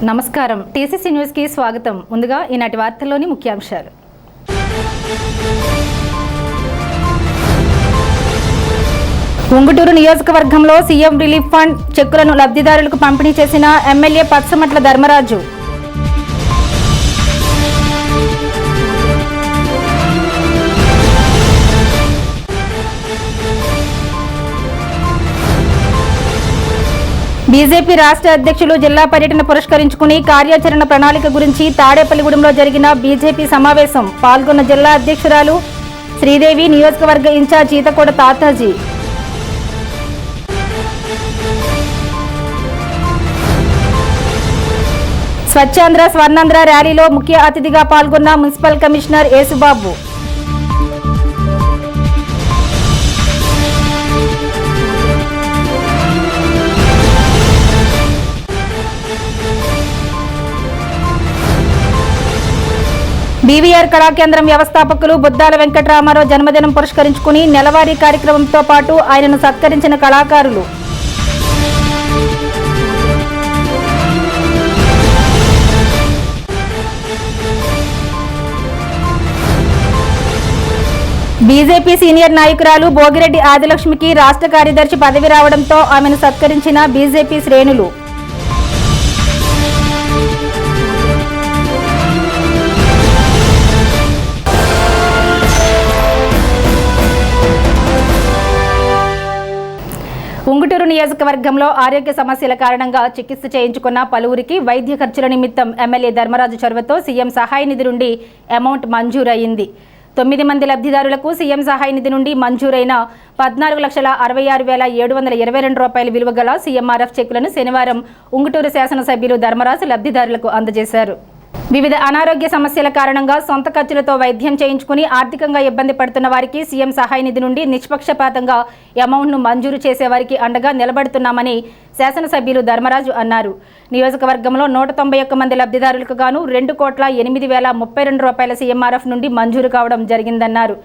నమస్కారం TCC news కి స్వాగతం. ముందుగా ఈనాటి వార్తల్లోని ముఖ్యాంశాలు. ఉంగుటూరు నియోజకవర్గంలో సీఎం రిలీఫ్ ఫండ్ చెక్కులను లబ్ధిదారులకు పంపిణీ చేసిన ఎమ్మెల్యే పచ్చమట్ల ధర్మరాజు. బీజేపీ రాష్ట్ర అధ్యక్షులు జిల్లా పర్యటన పురస్కరించుకుని కార్యాచరణ ప్రణాళిక గురించి తాడేపల్లిగూడెంలో జరిగిన బీజేపీ సమావేశం పాల్గొన్న జిల్లా అధ్యక్షురాలు శ్రీదేవి, నియోజకవర్గ ఇన్ఛార్జ్ ఈతకోట తాతాజీ. స్వచ్ఛాంధ్ర స్వర్ణాంధ్ర ర్యాలీలో ముఖ్య అతిథిగా పాల్గొన్న మున్సిపల్ కమిషనర్ యేసుబాబు. బీవీఆర్ కళాకేంద్రం వ్యవస్థాపకులు బుద్దాల వెంకటరామారావు జన్మదినం పురస్కరించుకుని నెలవారీ కార్యక్రమంతో పాటు ఆయనను సత్కరించిన కళాకారులు. బీజేపీ సీనియర్ నాయకురాలు భోగిరెడ్డి ఆదిలక్ష్మికి రాష్ట్ర కార్యదర్శి పదవి రావడంతో ఆమెను సత్కరించిన బీజేపీ శ్రేణులు. ఉంగుటూరు నియోజకవర్గంలో ఆరోగ్య సమస్యల కారణంగా చికిత్స చేయించుకున్న పలువురికి వైద్య ఖర్చుల నిమిత్తం ఎమ్మెల్యే ధర్మరాజు చొరవతో సీఎం సహాయ నిధి నుండి అమౌంట్ మంజూరయ్యింది. 9 మంది లబ్ధిదారులకు సీఎం సహాయ నిధి నుండి మంజూరైన 14,66,722 రూపాయల విలువ గల సీఎంఆర్ఎఫ్ చెక్కులను శనివారం ఉంగుటూరు శాసనసభ్యులు ధర్మరాజు లబ్ధిదారులకు అందజేశారు. వివిధ అనారోగ్య సమస్యల కారణంగా సొంత ఖర్చులతో వైద్యం చేయించుకుని ఆర్థికంగా ఇబ్బంది పడుతున్న వారికి సీఎం సహాయ నిధి నుండి నిష్పక్షపాతంగా అమౌంట్ను మంజూరు చేసేవారికి అండగా నిలబడుతున్నామని శాసనసభ్యులు ధర్మరాజు అన్నారు. నియోజకవర్గంలో 191 మంది లబ్ధిదారులకు గాను 2,08,032 రూపాయల సీఎంఆర్ఎఫ్ నుండి మంజూరు కావడం జరిగిందన్నారు.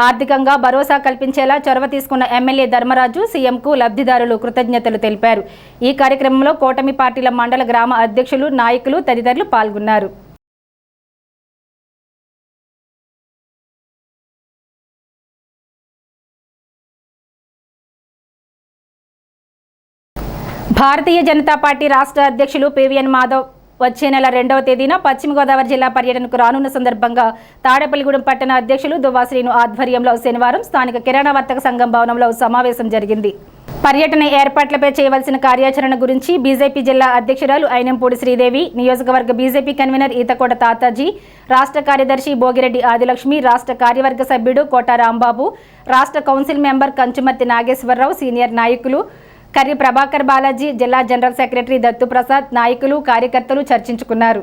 ఆర్థికంగా భరోసా కల్పించేలా చొరవ తీసుకున్న ఎమ్మెల్యే ధర్మరాజు సీఎంకు లబ్ధిదారులు కృతజ్ఞతలు తెలిపారు. ఈ కార్యక్రమంలో కూటమి పార్టీల మండల గ్రామ అధ్యక్షులు, నాయకులు తదితరులు పాల్గొన్నారు. భారతీయ జనతా పార్టీ రాష్ట్ర అధ్యక్షులు పివిఎన్ మాధవ్ వచ్చే నెల 2వ తేదీన పశ్చిమ గోదావరి జిల్లా పర్యటనకు రానున్న సందర్భంగా తాడేపల్లిగూడెం పట్టణ అధ్యక్షులు దువ్వాశ్రీను ఆధ్వర్యంలో శనివారం స్థానిక కిరాణా వర్తక సంఘం భవనంలో సమావేశం జరిగింది. పర్యటన ఏర్పాట్లపై చేయవలసిన కార్యాచరణ గురించి బీజేపీ జిల్లా అధ్యక్షురాలు అయినంపూడి శ్రీదేవి, నియోజకవర్గ బీజేపీ కన్వీనర్ ఈతకోట తాతాజీ, రాష్ట్ర కార్యదర్శి భోగిరెడ్డి ఆదిలక్ష్మి, రాష్ట్ర కార్యవర్గ సభ్యుడు కోట రాంబాబు, రాష్ట్ర council member Kanchumarthi Nageswara Rao, senior నాయకులు కర్రి ప్రభాకర్ బాలాజీ, జిల్లా జనరల్ సెక్రటరీ దత్తుప్రసాద్, నాయకులు, కార్యకర్తలు చర్చించుకున్నారు.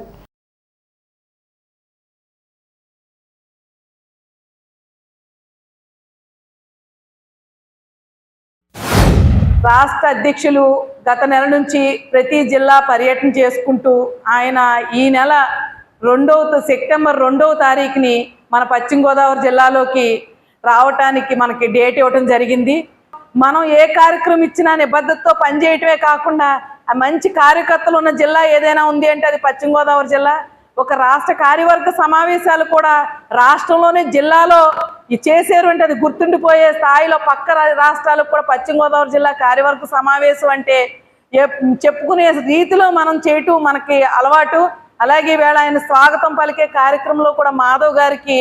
రాష్ట్ర అధ్యక్షులు గత నెల నుంచి ప్రతి జిల్లా పర్యటన చేసుకుంటూ ఆయన ఈ నెల సెప్టెంబర్ 2వ తారీఖుని మన పశ్చిమ గోదావరి జిల్లాలోకి రావటానికి మనకి డేట్ ఇవ్వటం జరిగింది. మనం ఏ కార్యక్రమం ఇచ్చినా నిబద్ధతతో పనిచేయటమే కాకుండా మంచి కార్యకర్తలు ఉన్న జిల్లా ఏదైనా ఉంది అంటే అది పశ్చిమ గోదావరి జిల్లా. ఒక రాష్ట్ర కార్యవర్గ సమావేశాలు కూడా రాష్ట్రంలోనే జిల్లాలో చేశారు అంటే అది గుర్తుండిపోయే స్థాయిలో పక్క రాష్ట్రాలకు కూడా పశ్చిమ గోదావరి జిల్లా కార్యవర్గ సమావేశం అంటే చెప్పుకునే రీతిలో మనం చేయటం మనకి అలవాటు. అలాగే ఈవేళ ఆయన స్వాగతం పలికే కార్యక్రమంలో కూడా మాధవ్ గారికి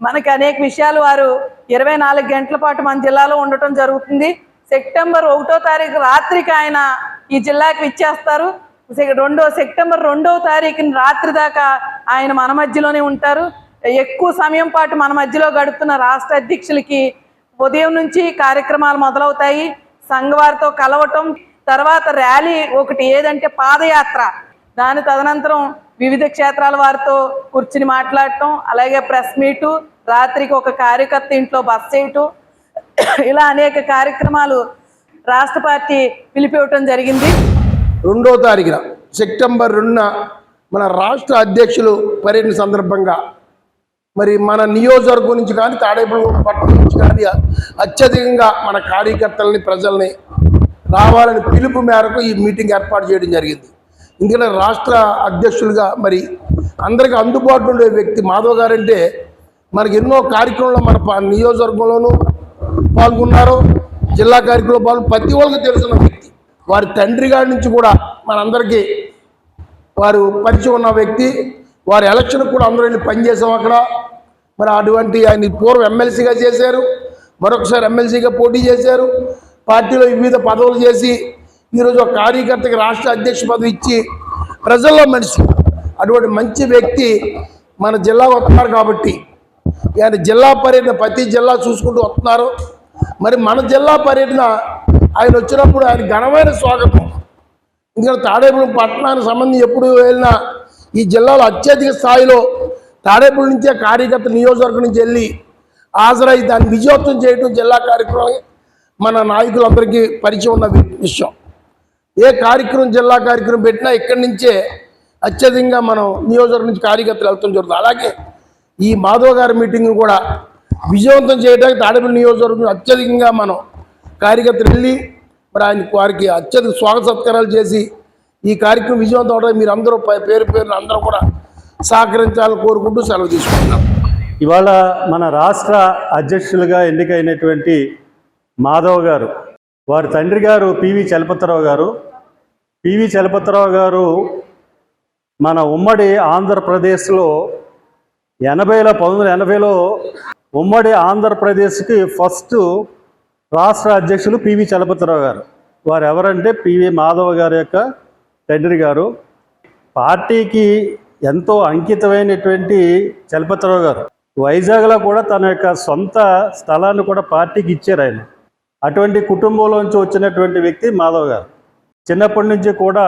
మనకి అనేక విషయాలు వారు 24 గంటల పాటు మన జిల్లాలో ఉండటం జరుగుతుంది. సెప్టెంబర్ 1వ తారీఖు రాత్రికి ఆయన ఈ జిల్లాకి విచ్చేస్తారు. సెప్టెంబర్ 2వ తారీఖున రాత్రి దాకా ఆయన మన మధ్యలోనే ఉంటారు. ఎక్కువ సమయం పాటు మన మధ్యలో గడుపుతున్న రాష్ట్ర అధ్యక్షులకి ఉదయం నుంచి కార్యక్రమాలు మొదలవుతాయి. సంఘవారితో కలవటం, తర్వాత ర్యాలీ ఒకటి ఏదంటే పాదయాత్ర, దాని తదనంతరం వివిధ క్షేత్రాల వారితో కూర్చుని మాట్లాడటం, అలాగే ప్రెస్ మీటు, రాత్రికి ఒక కార్యకర్త ఇంట్లో బస చేయటం, ఇలా అనేక కార్యక్రమాలు రాష్ట్ర పార్టీ పిలిపివ్వటం జరిగింది. 2వ తారీఖున సెప్టెంబర్ 2న మన రాష్ట్ర అధ్యక్షులు పర్యటన సందర్భంగా మరి మన నియోజకవర్గం నుంచి కానీ తాడేపల్లిగూడెం పట్టణం నుంచి కానీ అత్యధికంగా మన కార్యకర్తలని, ప్రజల్ని రావాలని పిలుపు మేరకు ఈ మీటింగ్ ఏర్పాటు చేయడం జరిగింది. ఎందుకంటే రాష్ట్ర అధ్యక్షులుగా మరి అందరికీ అందుబాటులో ఉండే వ్యక్తి మాధవ్ గారంటే మనకి ఎన్నో కార్యక్రమాల్లో మన నియోజకవర్గంలోనూ పాల్గొన్నారు, జిల్లా కార్యక్రమంలో ప్రతి ఒక్కరికి తెలుసున్న వ్యక్తి. వారి తండ్రి గారి నుంచి కూడా మనందరికీ వారు పరిచయం ఉన్న వ్యక్తి. వారి ఎలక్షన్ కూడా అందరూ వెళ్ళి పనిచేసాం అక్కడ. మరి అటువంటి ఆయన పూర్వం ఎమ్మెల్సీగా చేశారు, మరొకసారి ఎమ్మెల్సీగా పోటీ చేశారు, పార్టీలో వివిధ పదవులు చేసి ఈరోజు ఒక కార్యకర్తకి రాష్ట్ర అధ్యక్ష పదవి ఇచ్చి ప్రజల్లో మనిషి. అటువంటి మంచి వ్యక్తి మన జిల్లా వస్తున్నారు కాబట్టి ఆయన జిల్లా పర్యటన ప్రతి జిల్లా చూసుకుంటూ వస్తున్నారు. మరి మన జిల్లా పర్యటన ఆయన వచ్చినప్పుడు ఆయన ఘనమైన స్వాగతం. ఎందుకంటే తాడేపల్లి పట్టణానికి సంబంధించి ఎప్పుడు వెళ్ళినా ఈ జిల్లాలో అత్యధిక స్థాయిలో తాడేపల్లి నుంచే కార్యకర్త నియోజకవర్గం నుంచి వెళ్ళి హాజరై దాన్ని విజయవంతం చేయడం జిల్లా కార్యక్రమం మన నాయకులందరికీ పరిచయం ఉన్న విషయం. ఏ కార్యక్రమం జిల్లా కార్యక్రమం పెట్టినా ఇక్కడి నుంచే అత్యధికంగా మనం నియోజకవర్గం నుంచి కార్యకర్తలు వెళ్తాం జరుగుతుంది. అలాగే ఈ మాధవ్ గారి మీటింగ్ కూడా విజయవంతం చేయడానికి తాడేపల్లి నియోజకవర్గం అత్యధికంగా మనం కార్యకర్తలు వెళ్ళి మరి వారికి అత్యధిక స్వాగత సత్కారాలు చేసి ఈ కార్యక్రమం విజయవంతం అవడానికి మీరు అందరూ పేరు పేరున అందరూ కూడా సహకరించాలని కోరుకుంటూ సెలవు తీసుకుంటున్నాం. ఇవాళ మన రాష్ట్ర అధ్యక్షులుగా ఎన్నికైనటువంటి మాధవ్ గారు, వారి తండ్రి గారు పివి చలపతిరావు గారు. పివి చలపతిరావు గారు మన ఉమ్మడి ఆంధ్రప్రదేశ్లో 1980లో ఉమ్మడి ఆంధ్రప్రదేశ్కి ఫస్ట్ రాష్ట్ర అధ్యక్షులు పివి చలపతిరావు గారు. వారు ఎవరంటే పివి మాధవ్ గారి యొక్క తండ్రి గారు. పార్టీకి ఎంతో అంకితమైనటువంటి చలపతిరావు గారు వైజాగ్లో కూడా తన యొక్క సొంత స్థలాన్ని కూడా పార్టీకి ఇచ్చారు ఆయన. అటువంటి కుటుంబంలోంచి వచ్చినటువంటి వ్యక్తి మాధవ్ గారు. చిన్నప్పటి నుంచి కూడా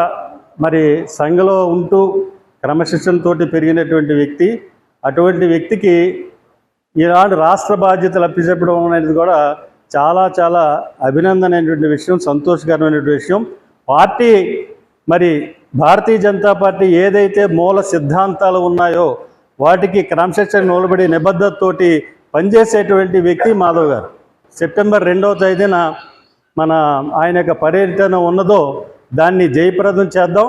మరి సంఘలో ఉంటూ క్రమశిక్షణతో పెరిగినటువంటి వ్యక్తి. అటువంటి వ్యక్తికి ఈనాడు రాష్ట్ర బాధ్యతలు అప్పచెప్పడం అనేది కూడా చాలా చాలా అభినందనమైనటువంటి విషయం, సంతోషకరమైనటువంటి విషయం. పార్టీ మరి భారతీయ జనతా పార్టీ ఏదైతే మూల సిద్ధాంతాలు ఉన్నాయో వాటికి క్రమశిక్షణ నిలబడి నిబద్ధతతోటి పనిచేసేటువంటి వ్యక్తి మాధవ్ గారు. సెప్టెంబర్ 2వ తేదీన మన ఆయన యొక్క పర్యటన ఉన్నదో దాన్ని జయప్రదం చేద్దాం.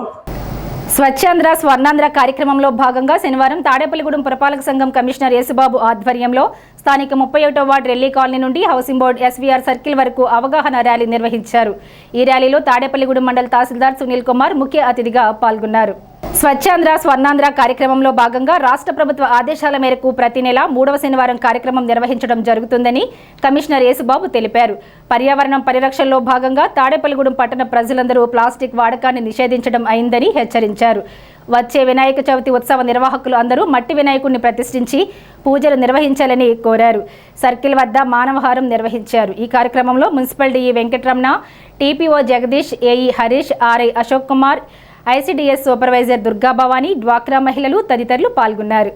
స్వచ్ఛాంధ్ర స్వర్ణాంధ్ర కార్యక్రమంలో భాగంగా శనివారం తాడేపల్లిగూడెం పురపాలక సంఘం కమిషనర్ యేసుబాబు ఆధ్వర్యంలో స్థానిక 31వ వార్డు రెల్లీ కాలనీ నుండి హౌసింగ్ బోర్డు ఎస్వీఆర్ సర్కిల్ వరకు అవగాహన ర్యాలీ నిర్వహించారు. ఈ ర్యాలీలో తాడేపల్లిగూడెం మండల తహసీల్దార్ సునీల్ కుమార్ ముఖ్య అతిథిగా పాల్గొన్నారు. స్వచ్ఛాంధ్ర స్వర్ణాంధ్ర కార్యక్రమంలో భాగంగా రాష్ట్ర ప్రభుత్వ ఆదేశాల మేరకు ప్రతి నెల 3వ శనివారం కార్యక్రమం నిర్వహించడం జరుగుతుందని కమిషనర్ యేసుబాబు తెలిపారు. పర్యావరణం పరిరక్షణలో భాగంగా తాడేపల్లిగూడెం పట్టణ ప్రజలందరూ ప్లాస్టిక్ వాడకాన్ని నిషేధించడం అయిందని హెచ్చరించారు. వచ్చే వినాయక చవితి ఉత్సవ నిర్వాహకులు అందరూ మట్టి వినాయకుడిని ప్రతిష్ఠించి పూజలు నిర్వహించాలని కోరారు. సర్కిల్ వద్ద మానవహారం నిర్వహించారు. ఈ కార్యక్రమంలో municipal DE Venkataramana, TPO Jagadish, AE Harish, RI Ashok Kumar, ICDS supervisor Durga Bhavani, డ్వాక్రా మహిళలు తదితరులు పాల్గొన్నారు.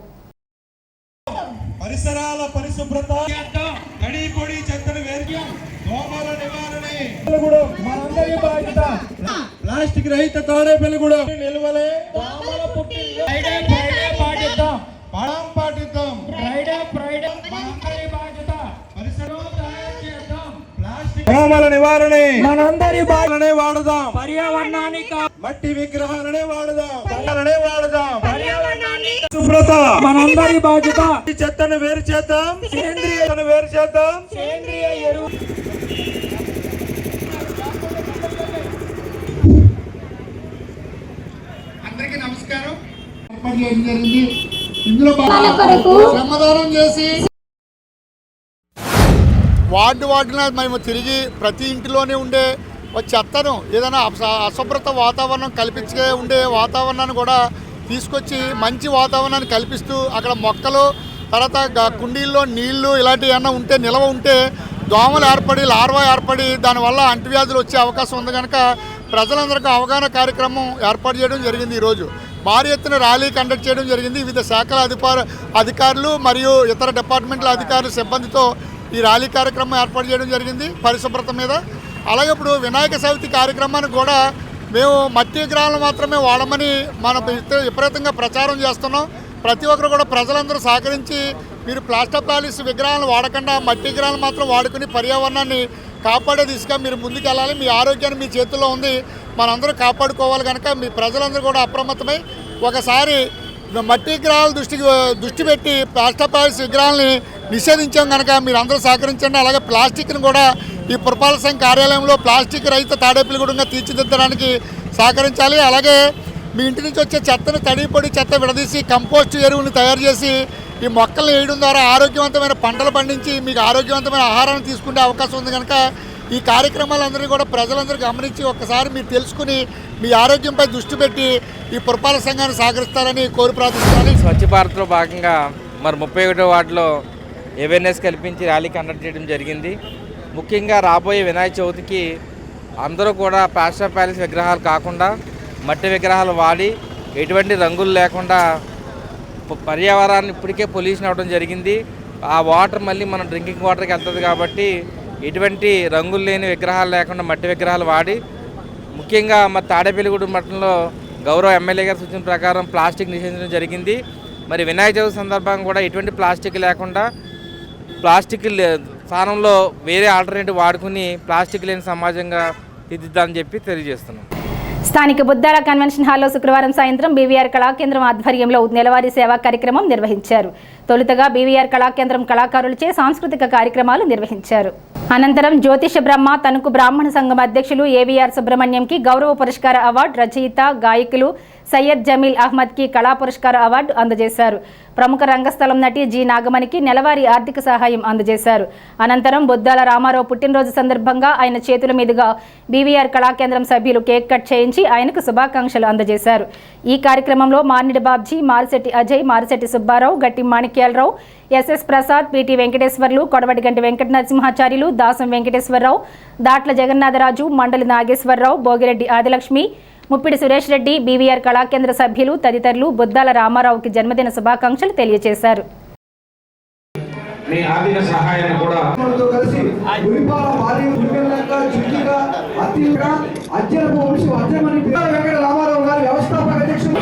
పరిసరాల పరిశుభ్రత, తడి పొడి చెత్తను వేరు, దోమల నివారణ కూడా మనందరి బాధ్యత. ప్లాస్టిక్ రహిత తాడేపల్లిగూడెం నిల్వలే దోమల పుట్టిల్లు ఫ్రైడే పాటిద్దాం, పాటిద్దాం. ఫ్రైడే మనందరి బాధ్యత. పరిసరాలు తయారు చేద్దాం. ప్లాస్టిక్ దోమల నివారణ మనందరి బాధ్యతనే వాడదాం. పర్యావరణానికి మట్టి విగ్రహాలనే వాడదాం. పర్యావరణాన్ని శుభ్రత మనందరి బాధ్యత. చెత్తను వేరు చేద్దాం, సేంద్రియ వేరు చేద్దాం. సేంద్రియ ఎరువు అందరికీ నమస్కారం. ఏర్పాటు చేయడం జరిగింది. ఇందులో శ్రమదానం చేసి వార్డున మేము తిరిగి ప్రతి ఇంటిలోనే ఉండే చెత్తను ఏదైనా అశుభ్రత వాతావరణం కల్పించే ఉండే వాతావరణాన్ని కూడా తీసుకొచ్చి మంచి వాతావరణాన్ని కల్పిస్తూ అక్కడ మొక్కలు, తర్వాత కుండీల్లో నీళ్లు ఇలాంటివి ఏమన్నా ఉంటే నిల్వ ఉంటే దోమలు ఏర్పడి లార్వా ఏర్పడి దానివల్ల అంటువ్యాధులు వచ్చే అవకాశం ఉంది కనుక ప్రజలందరికీ అవగాహన కార్యక్రమం ఏర్పాటు చేయడం జరిగింది. ఈరోజు భారీ ఎత్తున ర్యాలీ కండక్ట్ చేయడం జరిగింది. వివిధ శాఖల అధికారులు మరియు ఇతర డిపార్ట్మెంట్ల అధికారులు సిబ్బందితో ఈ ర్యాలీ కార్యక్రమం ఏర్పాటు చేయడం జరిగింది పరిశుభ్రత మీద. అలాగే ఇప్పుడు వినాయక చవితి కార్యక్రమానికి కూడా మేము మట్టి విగ్రహాలను మాత్రమే వాడమని మనం విపరీతంగా ప్రచారం చేస్తున్నాం. ప్రతి ఒక్కరు కూడా ప్రజలందరూ సహకరించి మీరు ప్లాస్టర్ పాలిస్ విగ్రహాలను వాడకుండా మట్టి విగ్రహాలు మాత్రం వాడుకుని పర్యావరణాన్ని కాపాడే దిశగా మీరు ముందుకు వెళ్ళాలి. మీ ఆరోగ్యాన్ని మీ చేతుల్లో ఉంది, మనందరూ కాపాడుకోవాలి. కనుక మీ ప్రజలందరూ కూడా అప్రమత్తమై ఒకసారి మట్టి విగ్రహాలు దృష్టి పెట్టి ప్లాస్టర్ ప్యాలెస్ విగ్రహాలని నిషేధించాం కనుక మీరు అందరూ సహకరించండి. అలాగే ప్లాస్టిక్ను కూడా ఈ పురపాలక సంఘ కార్యాలయంలో ప్లాస్టిక్ రహిత తాడేపల్లిగూడెంగా తీర్చిదిద్దడానికి సహకరించాలి. అలాగే మీ ఇంటి నుంచి వచ్చే చెత్తను తడిపొడి చెత్త విడదీసి కంపోస్ట్ ఎరువుని తయారు చేసి ఈ మొక్కలను వేయడం ద్వారా ఆరోగ్యవంతమైన పంటలు పండించి మీకు ఆరోగ్యవంతమైన ఆహారాన్ని తీసుకునే అవకాశం ఉంది. కనుక ఈ కార్యక్రమాలందరినీ కూడా ప్రజలందరూ గమనించి ఒక్కసారి మీరు తెలుసుకుని మీ ఆరోగ్యంపై దృష్టి పెట్టి ఈ పురపాలక సంఘాన్ని సహకరిస్తారని కోరి ప్రార్థిస్తున్నాను. స్వచ్ఛ భారత్లో భాగంగా మరి 31వ వార్డులో అవేర్నెస్ కల్పించి ర్యాలీ కండక్ట్ చేయడం జరిగింది. ముఖ్యంగా రాబోయే వినాయక చవితికి అందరూ కూడా ప్లాస్టర్ ప్యాలెస్ విగ్రహాలు కాకుండా మట్టి విగ్రహాలు వాడి ఎటువంటి రంగులు లేకుండా పర్యావరణాన్ని ఇప్పటికే పొల్యూషన్ అవ్వడం జరిగింది. ఆ వాటర్ మళ్ళీ మన డ్రింకింగ్ వాటర్కి వెళ్తుంది కాబట్టి ఎటువంటి రంగులు లేని విగ్రహాలు లేకుండా మట్టి విగ్రహాలు వాడి ముఖ్యంగా మరి తాడేపల్లిగూడెం పట్టణంలో గౌరవ ఎమ్మెల్యే గారి సూచన ప్రకారం ప్లాస్టిక్ నిషేధించడం జరిగింది. మరి వినాయక చవితి సందర్భంగా కూడా ఎటువంటి ప్లాస్టిక్ లేకుండా ప్లాస్టిక్ స్థానంలో వేరే ఆల్టర్నేటివ్ వాడుకుని ప్లాస్టిక్ లేని సమాజంగా తీర్చిద్దామని చెప్పి తెలియజేస్తున్నాం. స్థానిక బుద్ధాల కన్వెన్షన్ హాల్లో శుక్రవారం సాయంత్రం బీవీఆర్ కళాకేంద్రం ఆధ్వర్యంలో నెలవారీ సేవా కార్యక్రమం నిర్వహించారు. తొలుతగా బీవీఆర్ కళాకేంద్రం కళాకారులచే సాంస్కృతిక కార్యక్రమాలు నిర్వహించారు. అనంతరం జ్యోతిష బ్రహ్మ తణుకు బ్రాహ్మణ సంఘం అధ్యక్షులు ఏవీఆర్ సుబ్రహ్మణ్యంకి గౌరవ పురస్కార అవార్డు, రచయిత గాయకులు సయ్యద్ జమీల్ అహ్మద్కి కళా పురస్కార అవార్డు అందజేశారు. ప్రముఖ రంగస్థలం నటి జి నాగమణికి నెలవారీ ఆర్థిక సహాయం అందజేశారు. అనంతరం బొద్దాల రామారావు పుట్టినరోజు సందర్భంగా ఆయన చేతుల మీదుగా బీవీఆర్ కళాకేంద్రం సభ్యులు కేక్ కట్ చేయించి ఆయనకు శుభాకాంక్షలు అందజేశారు. ఈ కార్యక్రమంలో మార్నిడి బాబ్జీ, మారిశెట్టి అజయ్, మారిశెట్టి సుబ్బారావు, గట్టి మాణిక్యాలరావు, ఎస్ఎస్ ప్రసాద్, పిటి వెంకటేశ్వర్లు, కొడవటిగంటి వెంకట నరసింహాచార్యులు, దాసం వెంకటేశ్వరరావు, దాట్ల జగన్నాథరాజు, మండలి నాగేశ్వరరావు, భోగిరెడ్డి ఆదిలక్ష్మి, ముప్పిడి సురేష్ రెడ్డి, బీవీఆర్ కళాకేంద్ర సభ్యులు తదితరులు బొద్దాల రామారావుకి జన్మదిన శుభాకాంక్షలు తెలియజేశారు. మీ ఆర్థిక సహాయాన్ని కూడా కలిసి ఉరిపాల భార్య ఉరిపెల్లక చుట్టిగా అతిగా అజ్జనపు వంశీ అజ్జమని వెంకట రామారావు గారి వ్యవస్థాపక అధ్యక్షుడు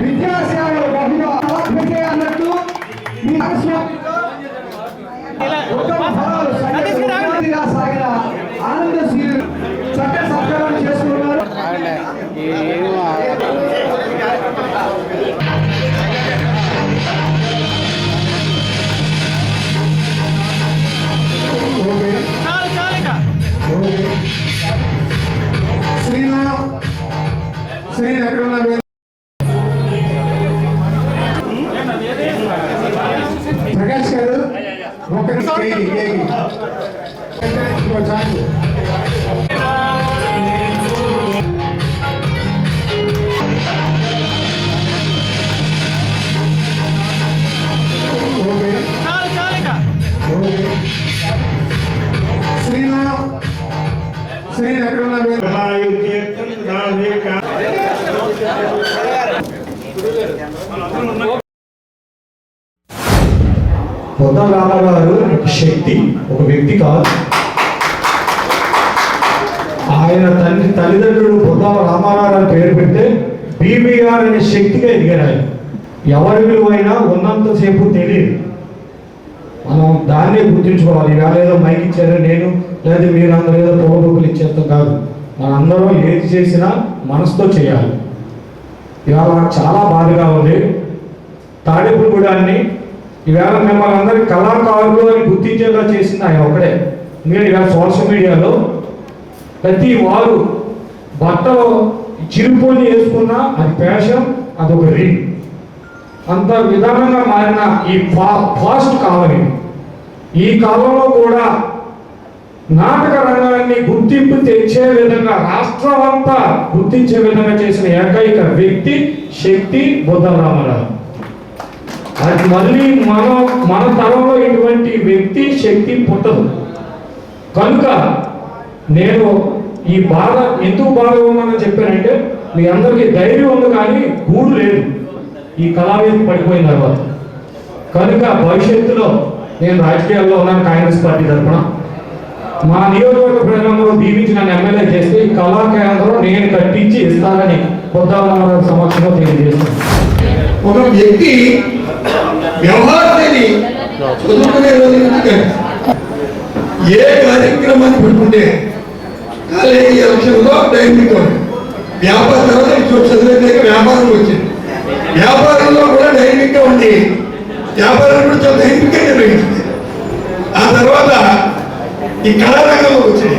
విద్యాసేవలు బహుగా పెట్టే అన్నట్టు మీ ఉత్తమ ఫలాలు సాగిన ఆనందశీలు చట్ట సత్కారం చేసుకున్నారు. ప్రకాష్ గారు బొద్దాల రామారావు గారు ఒక శక్తి, ఒక వ్యక్తి కాదు. ఆయన తల్లిదండ్రులు బొద్దాల రామారావు అని పేరు పెడితే బీబీఆర్ అనే శక్తిగా ఎదిగారు. ఆయన ఎవరి విలువైనా ఉన్నంతసేపు తెలియదు. మనం దాన్నే గుర్తుంచుకోవాలి. ఇవాళ ఏదో మైక్ ఇచ్చారో నేను లేదా మీరు అందరూ ఏదో పొగబుక్కులు ఇచ్చేస్తాం కాదు. మనందరం ఏది చేసినా మనసుతో చేయాలి. ఇవాళ నాకు చాలా బాధగా ఉంది. తాడేపల్లిగూడాన్ని ఈవేళ మిమ్మల్ని అందరి కళాకారులు అని గుర్తించేలా చేసింది ఆయన ఒకడే. మీరు ఇవాళ సోషల్ మీడియాలో ప్రతి వారు బట్టలు చిరుపోని వేసుకున్నా అది ఫ్యాషన్, అదొక రీల్. అంత విధానంగా మారిన ఈ ఫాస్ట్ కావాలి. ఈ కాలంలో కూడా నాటక రంగాన్ని గుర్తింపు తెచ్చే విధంగా రాష్ట్రం అంతా గుర్తించే విధంగా చేసిన ఏకైక వ్యక్తి శక్తి బొద్దాల రామారావు. అది మళ్ళీ మన తరంలో ఇటువంటి వ్యక్తి శక్తి పుట్టదు. కనుక నేను ఈ బాధ ఎందుకు బాధ ఉందని చెప్పానంటే మీ అందరికీ ధైర్యం ఉంది కానీ గూడు లేదు ఈ కళావేది పడిపోయిన తర్వాత. కనుక భవిష్యత్తులో నేను రాజకీయాల్లో ఉన్నాను. కాంగ్రెస్ పార్టీ తరఫున మా నియోజకవర్గ ప్రజలందరూ దీవించి నన్ను ఎమ్మెల్యే చేస్తే ఈ కళా కేంద్రం నేను కట్టించి ఇస్తానని బొద్దాల రామారావు సమక్షంలో తెలియజేస్తాను. ఒక వ్యక్తి వ్యవహారాన్ని చదువుకునే రోజుల నుంచి ఏ కార్యక్రమాన్ని పెట్టుకుంటే కాలేజీ ఎలక్షన్లో డైనమిక్ వ్యాపారం తర్వాత చదివేదాక వ్యాపారం వచ్చింది. వ్యాపారంలో కూడా డైనమిక్గా ఉంది. వ్యాపారం కూడా చాలా డైనమిక్గా నిర్వహించింది. ఆ తర్వాత ఈ కళారంగంలో వచ్చింది.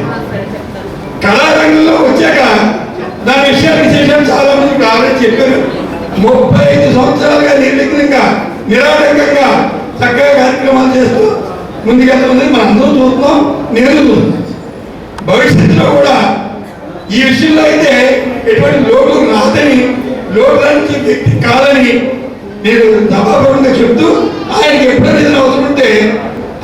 కళారంగంలో వచ్చాక దాని విశేషాలు చాలా మంది ఆల్రెడీ చెప్పారు. 35 సంవత్సరాలుగా నిర్విఘ్నంగా నిరాటంకంగా చక్కగా కార్యక్రమాలు చేస్తూ ముందుకెళ్తుంది. మనం అందరూ చూస్తున్నాం, నేను చూస్తున్నాం. భవిష్యత్తులో కూడా ఈ విషయంలో అయితే ఎటువంటి లోటు రాదని, లోటు రాని వ్యక్తి కాదని నేను సభాపూర్వకంగా చెప్తూ ఆయనకి ఎప్పుడైనా ఏదైనా అవసరం ఉంటే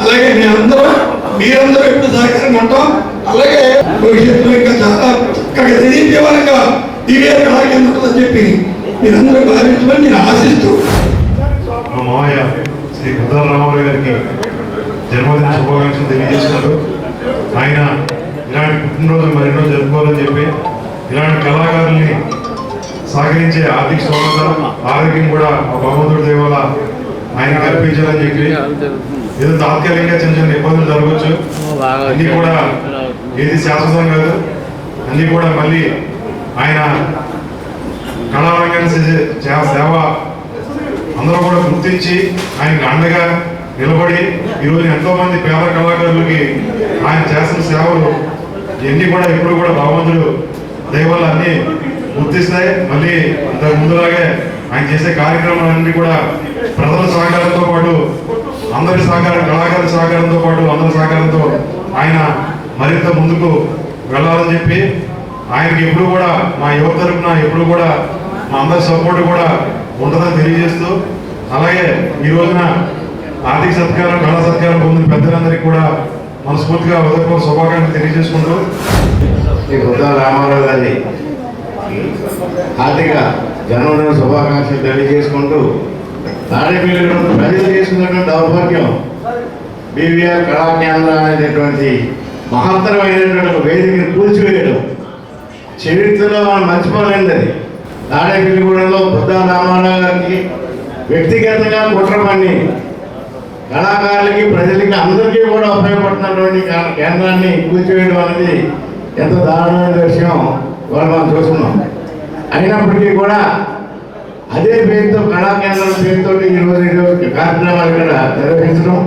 అలాగే మీరందరూ ఎప్పుడు సహకారంగా ఉంటాం. అలాగే భవిష్యత్తులో ఇంకా చాలా చక్కగా తెలియజేవాలంగా టీవీఆర్ కళాకేంద్రం ఉంటుందని చెప్పి మీరందరూ భావించమని నేను ఆశిస్తూ మా మామయ్య శ్రీ బుద్ధాల రామారావు గారికి జన్మదిన శుభాకాంక్షలు తెలియజేస్తున్నారు. ఆయన ఇలాంటి పుట్టినరోజులు మరెన్నో జరుపుకోవాలని చెప్పి ఇలాంటి కళాకారుల్ని సహకరించే ఆర్థిక స్తోమత, ఆరోగ్యం కూడా ఆ భగవంతుడి దేవాల ఆయన కల్పించాలని చెప్పి ఏదో తాత్కాలికంగా చిన్న చిన్న ఇబ్బందులు జరగవచ్చు. అన్నీ కూడా ఏది శాశ్వతం కాదు. అన్నీ కూడా మళ్ళీ ఆయన కళారంగాన్ని సేవ అందరూ కూడా గుర్తించి ఆయనకు అండగా నిలబడి ఈరోజు ఎంతో మంది పేద కళాకారులకి ఆయన చేసిన సేవలు ఇవన్నీ కూడా ఎప్పుడు కూడా భగవంతుడు దయవల్ల అన్ని గుర్తిస్తాయి. మళ్ళీ ఇంతకు ముందులాగే ఆయన చేసే కార్యక్రమాలన్నీ కూడా ప్రజల సహకారంతో పాటు అందరి సహకారం, కళాకారుల సహకారంతో పాటు అందరి సహకారంతో ఆయన మరింత ముందుకు వెళ్ళాలని చెప్పి ఆయనకి ఎప్పుడు కూడా మా యువత తరపున ఎప్పుడు కూడా మా అందరి సపోర్ట్ కూడా ఉంటుందని తెలియజేస్తూ, అలాగే ఈ రోజున ఆర్థిక సత్కారం, కళా సత్కారం పొందిన పెద్దలందరికీ కూడా మనస్ఫూర్తిగా ఉదయపూర్వ శుభాకాంక్షలు తెలియజేసుకుంటూ శ్రీ బుద్ధాల రామారావు గారి ఆర్థిక జన్మదిన శుభాకాంక్షలు తెలియజేసుకుంటూ తాడేపల్లి ప్రజలు చేసుకున్నటువంటి దౌర్భాగ్యం బీవీఆర్ కళా కేంద్రం అనేటటువంటి మహత్తరమైనటువంటి ఒక వేదికను కూల్చివేయడం చరిత్రలో మనం మర్చిపోలేండి. అది తాడేపల్లిగూడెంలో బుద్ధాల రామారావు గారికి వ్యక్తిగతంగా కుట్రమని కళాకారులకి, ప్రజలకి, అందరికీ కూడా ఉపయోగపడుతున్నటువంటి కేంద్రాన్ని కూల్చివేయడం అనేది ఎంతో దారుణమైన విషయం వాళ్ళు మనం చూస్తున్నాం. అయినప్పటికీ కూడా అదే పేరుతో కళాకేంద్రం పేరుతో ఈరోజు కార్యక్రమాలు ఇక్కడ నిర్వహించడం,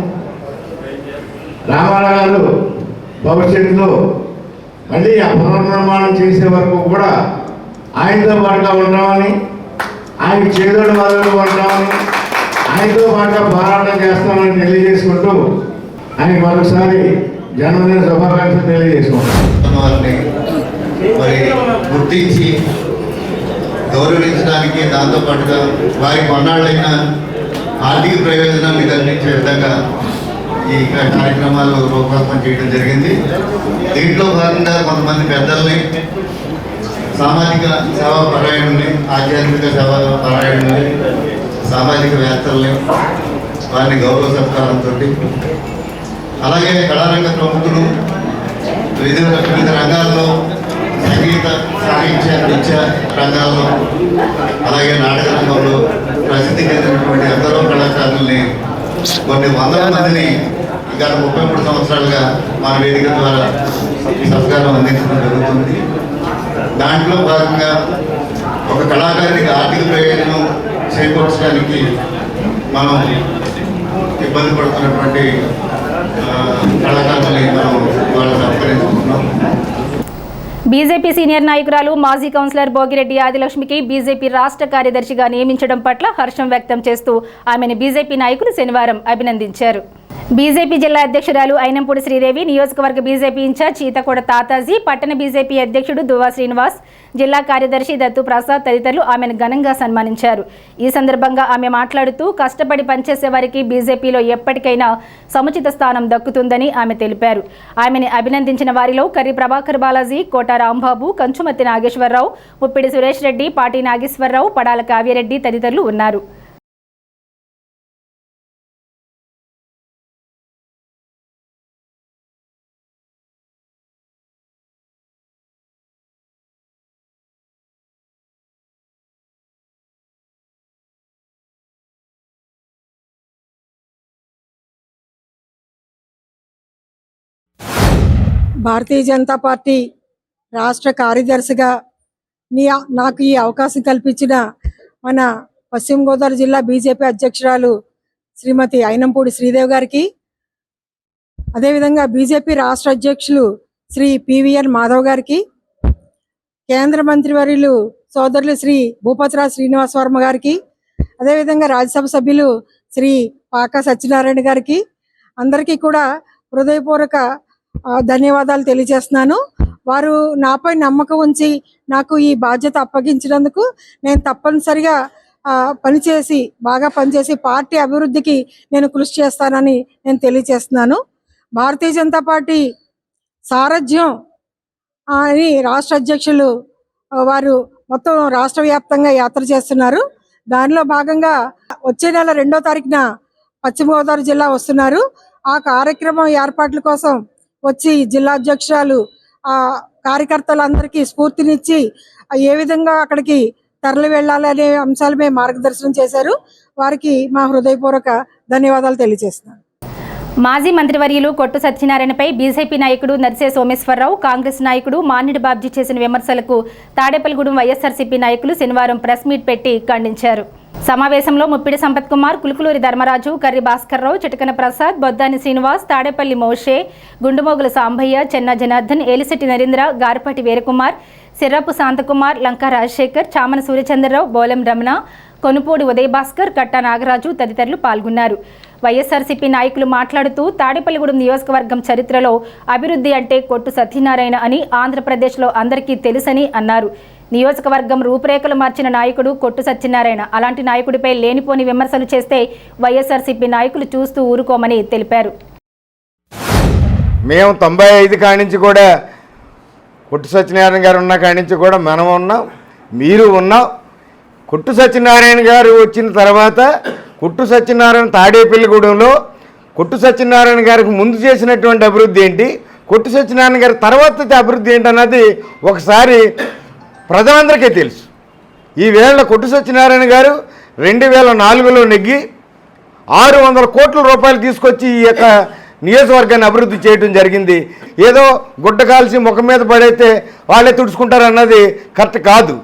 రామారావు గారు భవిష్యత్తులో మళ్ళీ ఆ పునర్నిర్మాణం చేసే వరకు కూడా ఆయనతో పాటుగా ఉంటామని, ఆయన చేదోడు వాదులు ఉంటామని, ఆయనతో పాటుగా పోరాటం చేస్తామని తెలియజేసుకుంటూ ఆయనకి మరొకసారి జన్మదిన శుభాకాంక్షలు తెలియజేసుకుంటాం. వారిని మరి గుర్తించి గౌరవించడానికి, దాంతోపాటుగా వారికి కొన్నాళ్ళైన ఆర్థిక ప్రయోజనాన్ని కల్పించే విధంగా ఈ కార్యక్రమాలు రూపకల్పన చేయడం జరిగింది. దీంట్లో భాగంగా కొంతమంది పెద్దల్ని, సామాజిక సేవా పరాయణుల్ని, ఆధ్యాత్మిక సేవా పరాయణుల్ని, సామాజికవేత్తల్ని, వారిని గౌరవ సత్కారంతో, అలాగే కళారంగ ప్రముఖులు వివిధ రంగాల్లో సంగీత, సాహిత్య, నృత్య రంగాల్లో, అలాగే నాటక రంగంలో ప్రసిద్ధి చెందినటువంటి ఎందరో కళాకారుల్ని, కొన్ని వందల మందిని గత 33 సంవత్సరాలుగా మన వేదిక ద్వారా ఈ సత్కారం అందించడం జరుగుతుంది. దాంట్లో భాగంగా ఒక కళాకారునికి ఆర్థిక ప్రయోజనం చేకూర్చడానికి మనం ఇబ్బంది పడుతున్నటువంటి కళాకారుల్ని మనం వాళ్ళు సత్కరించుకుంటున్నాం. బీజేపీ సీనియర్ నాయకురాలు, మాజీ కౌన్సిలర్ భోగిరెడ్డి ఆదిలక్ష్మికి బీజేపీ రాష్ట్ర కార్యదర్శిగా నియమించడం పట్ల హర్షం వ్యక్తం చేస్తూ ఆమెను బీజేపీ నాయకులు శనివారం అభినందించారు. బీజేపీ జిల్లా అధ్యక్షురాలు అయినంపూడి శ్రీదేవి, నియోజకవర్గ బీజేపీ ఇన్ఛార్జ్ ఈతకోడ తాతాజీ, పట్టణ బీజేపీ అధ్యక్షుడు దువా శ్రీనివాస్, జిల్లా కార్యదర్శి దత్తు ప్రసాద్ తదితరులు ఆమెను ఘనంగా సన్మానించారు. ఈ సందర్భంగా ఆమె మాట్లాడుతూ కష్టపడి పనిచేసే వారికి బీజేపీలో ఎప్పటికైనా సముచిత స్థానం దక్కుతుందని ఆమె తెలిపారు. ఆమెను అభినందించిన వారిలో కర్రి ప్రభాకర్ బాలాజీ, కోట రాంబాబు, కంచుమత్తి నాగేశ్వరరావు, ముప్పిడి సురేష్ రెడ్డి, పాటి నాగేశ్వరరావు, పడాల కావ్యరెడ్డి తదితరులు ఉన్నారు. భారతీయ జనతా పార్టీ రాష్ట్ర కార్యదర్శిగా నాకు ఈ అవకాశం కల్పించిన మన పశ్చిమ గోదావరి జిల్లా బీజేపీ అధ్యక్షురాలు శ్రీమతి అయినంపూడి శ్రీదేవి గారికి, అదేవిధంగా బీజేపీ రాష్ట్ర అధ్యక్షులు శ్రీ పివిఎన్ మాధవ్ గారికి, కేంద్ర మంత్రివర్యులు సోదరులు శ్రీ భూపతిరాజు శ్రీనివాస వర్మ గారికి, అదేవిధంగా రాజ్యసభ సభ్యులు శ్రీ పాకా సత్యనారాయణ గారికి అందరికీ కూడా హృదయపూర్వక ధన్యవాదాలు తెలియజేస్తున్నాను. వారు నాపై నమ్మకం ఉంచి నాకు ఈ బాధ్యత అప్పగించినందుకు నేను తప్పనిసరిగా బాగా పనిచేసి పార్టీ అభివృద్ధికి నేను కృషి చేస్తానని నేను తెలియజేస్తున్నాను. భారతీయ జనతా పార్టీ సారథ్యం అని రాష్ట్ర అధ్యక్షులు వారు మొత్తం రాష్ట్ర వ్యాప్తంగా యాత్ర చేస్తున్నారు. దానిలో భాగంగా వచ్చే నెల 2వ తారీఖున పశ్చిమ గోదావరి జిల్లా వస్తున్నారు. ఆ కార్యక్రమం ఏర్పాట్ల కోసం వచ్చి జిల్లా అధ్యక్షురాలు కార్యకర్తలందరికీ స్ఫూర్తినిచ్చి ఏ విధంగా అక్కడికి తరలి వెళ్ళాలనే అంశాలపై మార్గదర్శనం చేశారు. వారికి మా హృదయపూర్వక ధన్యవాదాలు తెలియజేస్తున్నాను. మాజీ మంత్రివర్యులు కొట్టు సత్యనారాయణపై బీజేపీ నాయకుడు నర్సే సోమేశ్వరరావు, కాంగ్రెస్ నాయకుడు మానిడి బాబ్జీ చేసిన విమర్శలకు తాడేపల్లిగూడెం వైఎస్ఆర్సీపీ నాయకులు శనివారం ప్రెస్ మీట్ పెట్టి ఖండించారు. సమావేశంలో ముప్పిడి సంపత్ కుమార్, కులుకులూరి ధర్మరాజు, కర్రి భాస్కర్రావు, చిటకన ప్రసాద్, బొద్దాని శ్రీనివాస్, తాడేపల్లి మోషే, గుండుమోగుల సాంబయ్య, చెన్నా జనార్దన్, ఏలిశెట్టి నరేంద్ర, గారపాటి వీరకుమార్, సిర్రపు శాంతకుమార్, లంకా రాజశేఖర్, చామన సూర్యచంద్రరావు, బోలెం రమణ, కొనుపూడి ఉదయభాస్కర్, కట్టా నాగరాజు తదితరులు పాల్గొన్నారు. వైఎస్ఆర్సీపీ నాయకులు మాట్లాడుతూ తాడేపల్లిగూడెం నియోజకవర్గం చరిత్రలో అభివృద్ధి అంటే కొట్టు సత్యనారాయణ అని ఆంధ్రప్రదేశ్లో అందరికీ తెలుసని అన్నారు. నియోజకవర్గం రూపురేఖలు మార్చిన నాయకుడు కొట్టు సత్యనారాయణ. అలాంటి నాయకుడిపై లేనిపోని విమర్శలు చేస్తే వైఎస్ఆర్సీపీ నాయకులు చూస్తూ ఊరుకోమని తెలిపారు. మేము 95 కాడి నుంచి కూడా కొట్టు సత్యనారాయణ గారు ఉన్న కాడి నుంచి కూడా మనం ఉన్నాం, మీరు ఉన్నాం. కొట్టు సత్యనారాయణ గారు వచ్చిన తర్వాత కొట్టు సత్యనారాయణ తాడేపల్లిగూడెంలో కొట్టు సత్యనారాయణ గారికి ముందు చేసినటువంటి అభివృద్ధి ఏంటి, కొట్టు సత్యనారాయణ గారి తర్వాత అభివృద్ధి ఏంటి అన్నది ఒకసారి ప్రజలందరికీ తెలుసు. ఈవేళ కొట్టు సత్యనారాయణ గారు 2004లో నెగ్గి 600 కోట్ల రూపాయలు తీసుకొచ్చి ఈ యొక్క నియోజకవర్గాన్ని అభివృద్ధి చేయడం జరిగింది. ఏదో గుడ్డ కాల్చి ముఖం మీద పడైతే వాళ్ళే తుడుచుకుంటారన్నది కరెక్ట్ కాదు.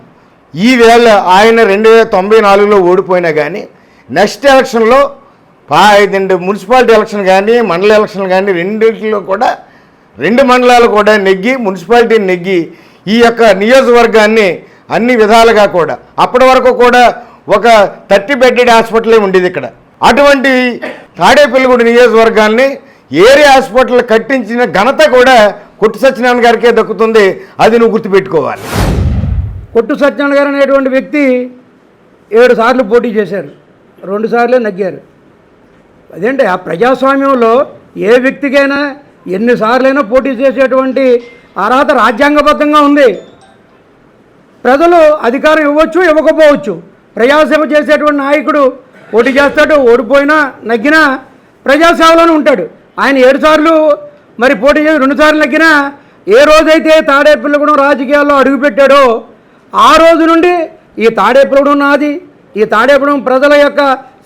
ఈవేళ ఆయన 1994లో ఓడిపోయినా కానీ నెక్స్ట్ ఎలక్షన్లో మున్సిపాలిటీ ఎలక్షన్ కానీ మండల ఎలక్షన్ కానీ రెండింటిలో కూడా 2 మండలాలు కూడా నెగ్గి మున్సిపాలిటీని నెగ్గి ఈ యొక్క నియోజకవర్గాన్ని అన్ని విధాలుగా కూడా అప్పటి వరకు కూడా ఒక 30 బెడ్డెడ్ హాస్పిటలే ఉండేది ఇక్కడ. అటువంటి తాడేపల్లిగూడెం నియోజకవర్గాన్ని ఏరియా హాస్పిటల్ కట్టించిన ఘనత కూడా కొట్టు సత్యనారాయణ గారికే దక్కుతుంది. అది నువ్వు గుర్తుపెట్టుకోవాలి. కొట్టు సత్యనారాయణ గారు అనేటువంటి వ్యక్తి 7 సార్లు పోటీ చేశారు, 2 సార్లే నగ్గారు. అదేంటి ఆ ప్రజాస్వామ్యంలో ఏ వ్యక్తికైనా ఎన్నిసార్లైనా పోటీ చేసేటువంటి అర్హత రాజ్యాంగబద్ధంగా ఉంది. ప్రజలు అధికారం ఇవ్వచ్చు, ఇవ్వకపోవచ్చు. ప్రజాసేవ చేసేటువంటి నాయకుడు పోటీ చేస్తాడు, ఓడిపోయినా నగ్గినా ప్రజాసేవలోనే ఉంటాడు. ఆయన 7 సార్లు మరి పోటీ చేసి 2 సార్లు నగ్గినా ఏ రోజైతే తాడేపల్లిగూడెం రాజకీయాల్లో అడుగుపెట్టాడో ఆ రోజు నుండి ఈ తాడేపల్లిగూడెం నాది, ఈ తాడేపల్లిగూడెం ప్రజల యొక్క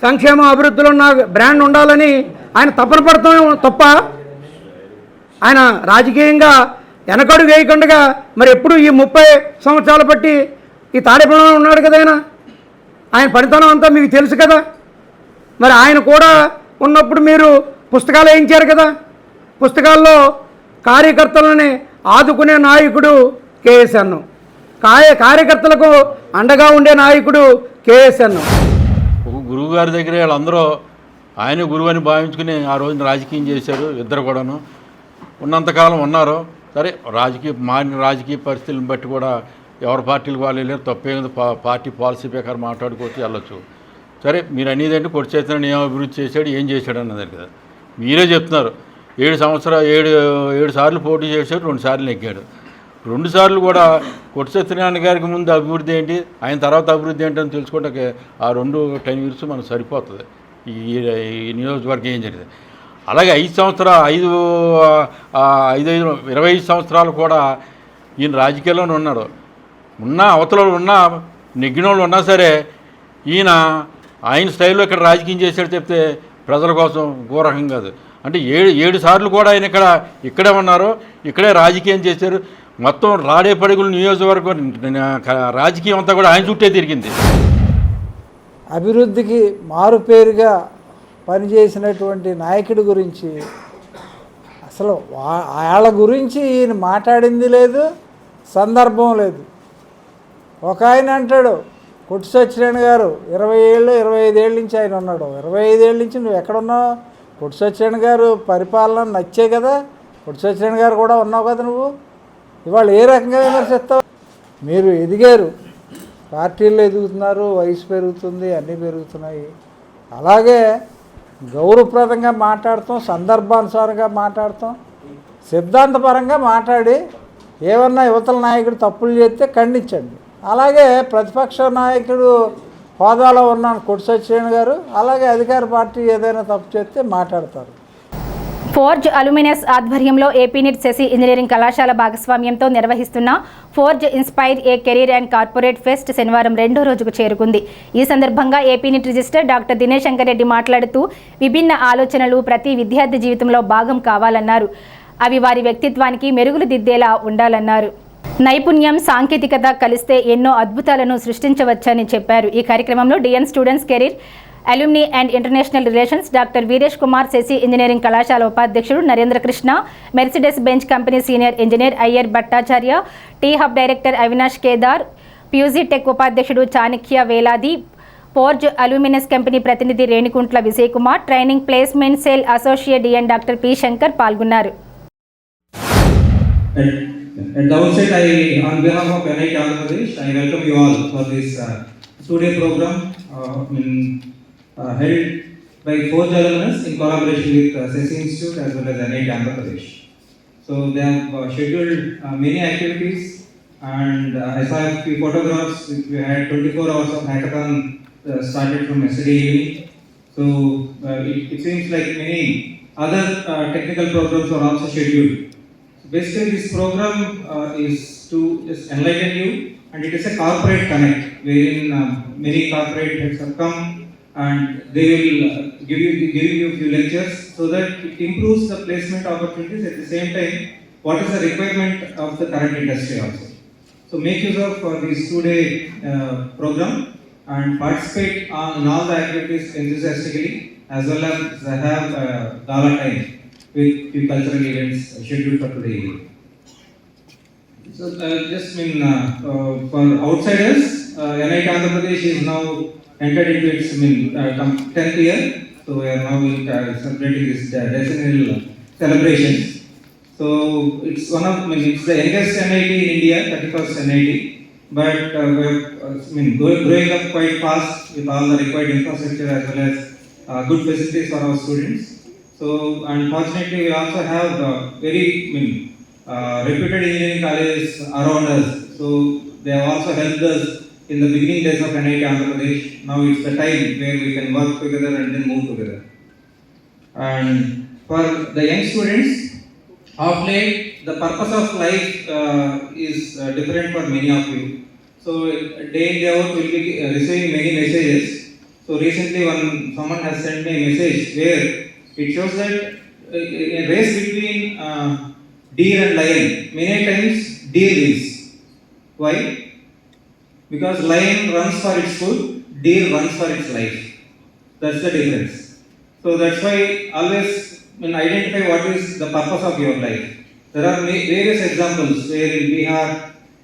సంక్షేమ అభివృద్ధిలో నా బ్రాండ్ ఉండాలని ఆయన తపన పడతాం తప్ప ఆయన రాజకీయంగా వెనకడుగు వేయకుండా మరి ఎప్పుడు ఈ 30 సంవత్సరాలు బట్టి ఈ తాడేపల్లిగూడెంలో ఉన్నాడు కదా. ఆయన పనితనం అంతా మీకు తెలుసు కదా. మరి ఆయన కూడా ఉన్నప్పుడు మీరు పుస్తకాలు వేయించారు కదా. పుస్తకాల్లో కార్యకర్తలని ఆదుకునే నాయకుడు కేఎస్ఎన్, కార్యకర్తలకు అండగా ఉండే నాయకుడు కేఎస్ఎన్. గురువు గారి దగ్గర వాళ్ళందరూ ఆయన గురువు అని భావించుకుని ఆ రోజున రాజకీయం చేశారు. ఇద్దరు కూడాను ఉన్నంతకాలం ఉన్నారు. సరే మారిన రాజకీయ పరిస్థితులను బట్టి కూడా ఎవరి పార్టీలకు వాళ్ళు వెళ్ళారు, తప్పేది. పార్టీ పాలసీ ప్రకారం మాట్లాడుకోవచ్చు, వెళ్ళొచ్చు. సరే మీరు అనేది అంటే కొట్టు చైతన్య ఏం అభివృద్ధి చేశాడు, ఏం చేశాడు అన్నది కదా. మీరే చెప్తున్నారు 7 సార్లు పోటీ చేశాడు, 2 సార్లు నెగ్గాడు. 2 సార్లు కూడా కొట్టు సత్యనారాయణ గారికి ముందు అభివృద్ధి ఏంటి, ఆయన తర్వాత అభివృద్ధి ఏంటి అని తెలుసుకుంటే ఆ 10 ఇయర్స్ మనకు సరిపోతుంది. ఈ నియోజకవర్గం ఏం జరిగింది. అలాగే 25 సంవత్సరాలు కూడా ఈయన రాజకీయాల్లోనే ఉన్నాడు. అవతల ఉన్న నెగ్గిన వాళ్ళు ఉన్నా సరే ఆయన స్టైల్లో ఇక్కడ రాజకీయం చేశాడు చెప్తే ప్రజల కోసం ఘోరకం కాదు. అంటే ఏడు సార్లు కూడా ఆయన ఇక్కడే ఉన్నారు, ఇక్కడే రాజకీయం చేశారు. మొత్తం రాడేపడుగుల నియోజకవర్గం రాజకీయం అంతా కూడా ఆయన చుట్టే తిరిగింది. అభివృద్ధికి మారుపేరుగా పనిచేసినటువంటి నాయకుడి గురించి అసలు వాళ్ళ గురించి ఈయన మాట్లాడింది లేదు, సందర్భం లేదు. ఒక ఆయన అంటాడు, కొట్టు సత్యనారాయణ గారు 20 ఏళ్ళు 25 ఏళ్ళ నుంచి ఆయన ఉన్నాడు. 25 ఏళ్ళ నుంచి నువ్వు ఎక్కడున్నావు? కొట్టు సత్యనారాయణ గారు పరిపాలన నచ్చే కదా, కొట్టు సత్యనారాయణ గారు కూడా ఉన్నావు కదా నువ్వు. ఇవాళ ఏ రకంగా విమర్శిస్తావు? మీరు ఎదిగారు, పార్టీల్లో ఎదుగుతున్నారు, వయసు పెరుగుతుంది, అన్నీ పెరుగుతున్నాయి. అలాగే గౌరవప్రదంగా మాట్లాడతాం, సందర్భానుసారంగా మాట్లాడతాం, సిద్ధాంతపరంగా మాట్లాడి ఏమన్నా యువతల నాయకుడు తప్పులు చేస్తే ఖండించండి. అలాగే ప్రతిపక్ష నాయకుడు హోదాలో ఉన్నాను కొట్టు సత్యనారాయణ గారు, అలాగే అధికార పార్టీ ఏదైనా తప్పు చేస్తే మాట్లాడతారు. ఫోర్జ్ అల్యూమినియస్ ఆధ్వర్యంలో ఏపీనిట్ శశి ఇంజనీరింగ్ కళాశాల భాగస్వామ్యంతో నిర్వహిస్తున్న forge inspire A career and corporate pest శనివారం 2వ రోజుకు చేరుకుంది. ఈ సందర్భంగా ఏపీనిట్ రిజిస్టర్ డాక్టర్ దినేష్ శంకర్ రెడ్డి మాట్లాడుతూ విభిన్న ఆలోచనలు ప్రతి విద్యార్థి జీవితంలో భాగం కావాలన్నారు. అవి వారి వ్యక్తిత్వానికి మెరుగులు దిద్దేలా ఉండాలన్నారు. నైపుణ్యం, సాంకేతికత కలిస్తే ఎన్నో అద్భుతాలను సృష్టించవచ్చని చెప్పారు. ఈ కార్యక్రమంలో dean students career, alumni and international relations doctor Veeresh Kumar, Sasi engineering కళాశాల ఉపాధ్యక్షుడు Narendra Krishna, Mercedes Benz company senior engineer Iyer Bhattacharya, T Hub director Avinash Kedar, ప్యూజీ టెక్ ఉపాధ్యక్షుడు Chanakya Veladi, Forge alumnus company ప్రతినిధి Renikuntla Vijay Kumar, training placement cell associate dean doctor P Shankar పాల్గొన్నారు. At the outset, on behalf of NIT Andhra Pradesh, I welcome you all for this two-day program held by Forge Alumnus in collaboration with Sesi Institute as well as NIT Andhra Pradesh. So they have scheduled many activities, and I saw a few photographs. We had 24 hours of hackathon started from yesterday evening. So it seems like many other technical programs are also scheduled. Basically, this program is to just enlighten you, and it is a corporate connect wherein many corporate heads have come, and they will give you a few lectures so that it improves the placement opportunities. At the same time, what is the requirement of the current industry also. So make use of this two-day program and participate in all the activities enthusiastically, as well as have gala time with few cultural events scheduled for today. So for outsiders, NIT Andhra Pradesh is now entered into its 10th year. So we are now celebrating this decennial celebrations. So it's it's the youngest NIT in India, 31st NIT. But we are growing up quite fast with all the required infrastructure as well as good facilities for our students. So unfortunately, we also have very reputed engineering colleges around us. So they have also helped us in the beginning days of NIT Andhra Pradesh. Now it's the time where we can work together and then move together. And for the young students, of late, the purpose of life is different for many of you. So day in day out, we'll be receiving many messages. So recently, someone has sent me a message where it shows that a race between deer and lion, many times deer wins. Why? Because lion runs for its food, deer runs for its life. That's the difference. So that's why always identify what is the purpose of your life. There are various examples where in Bihar,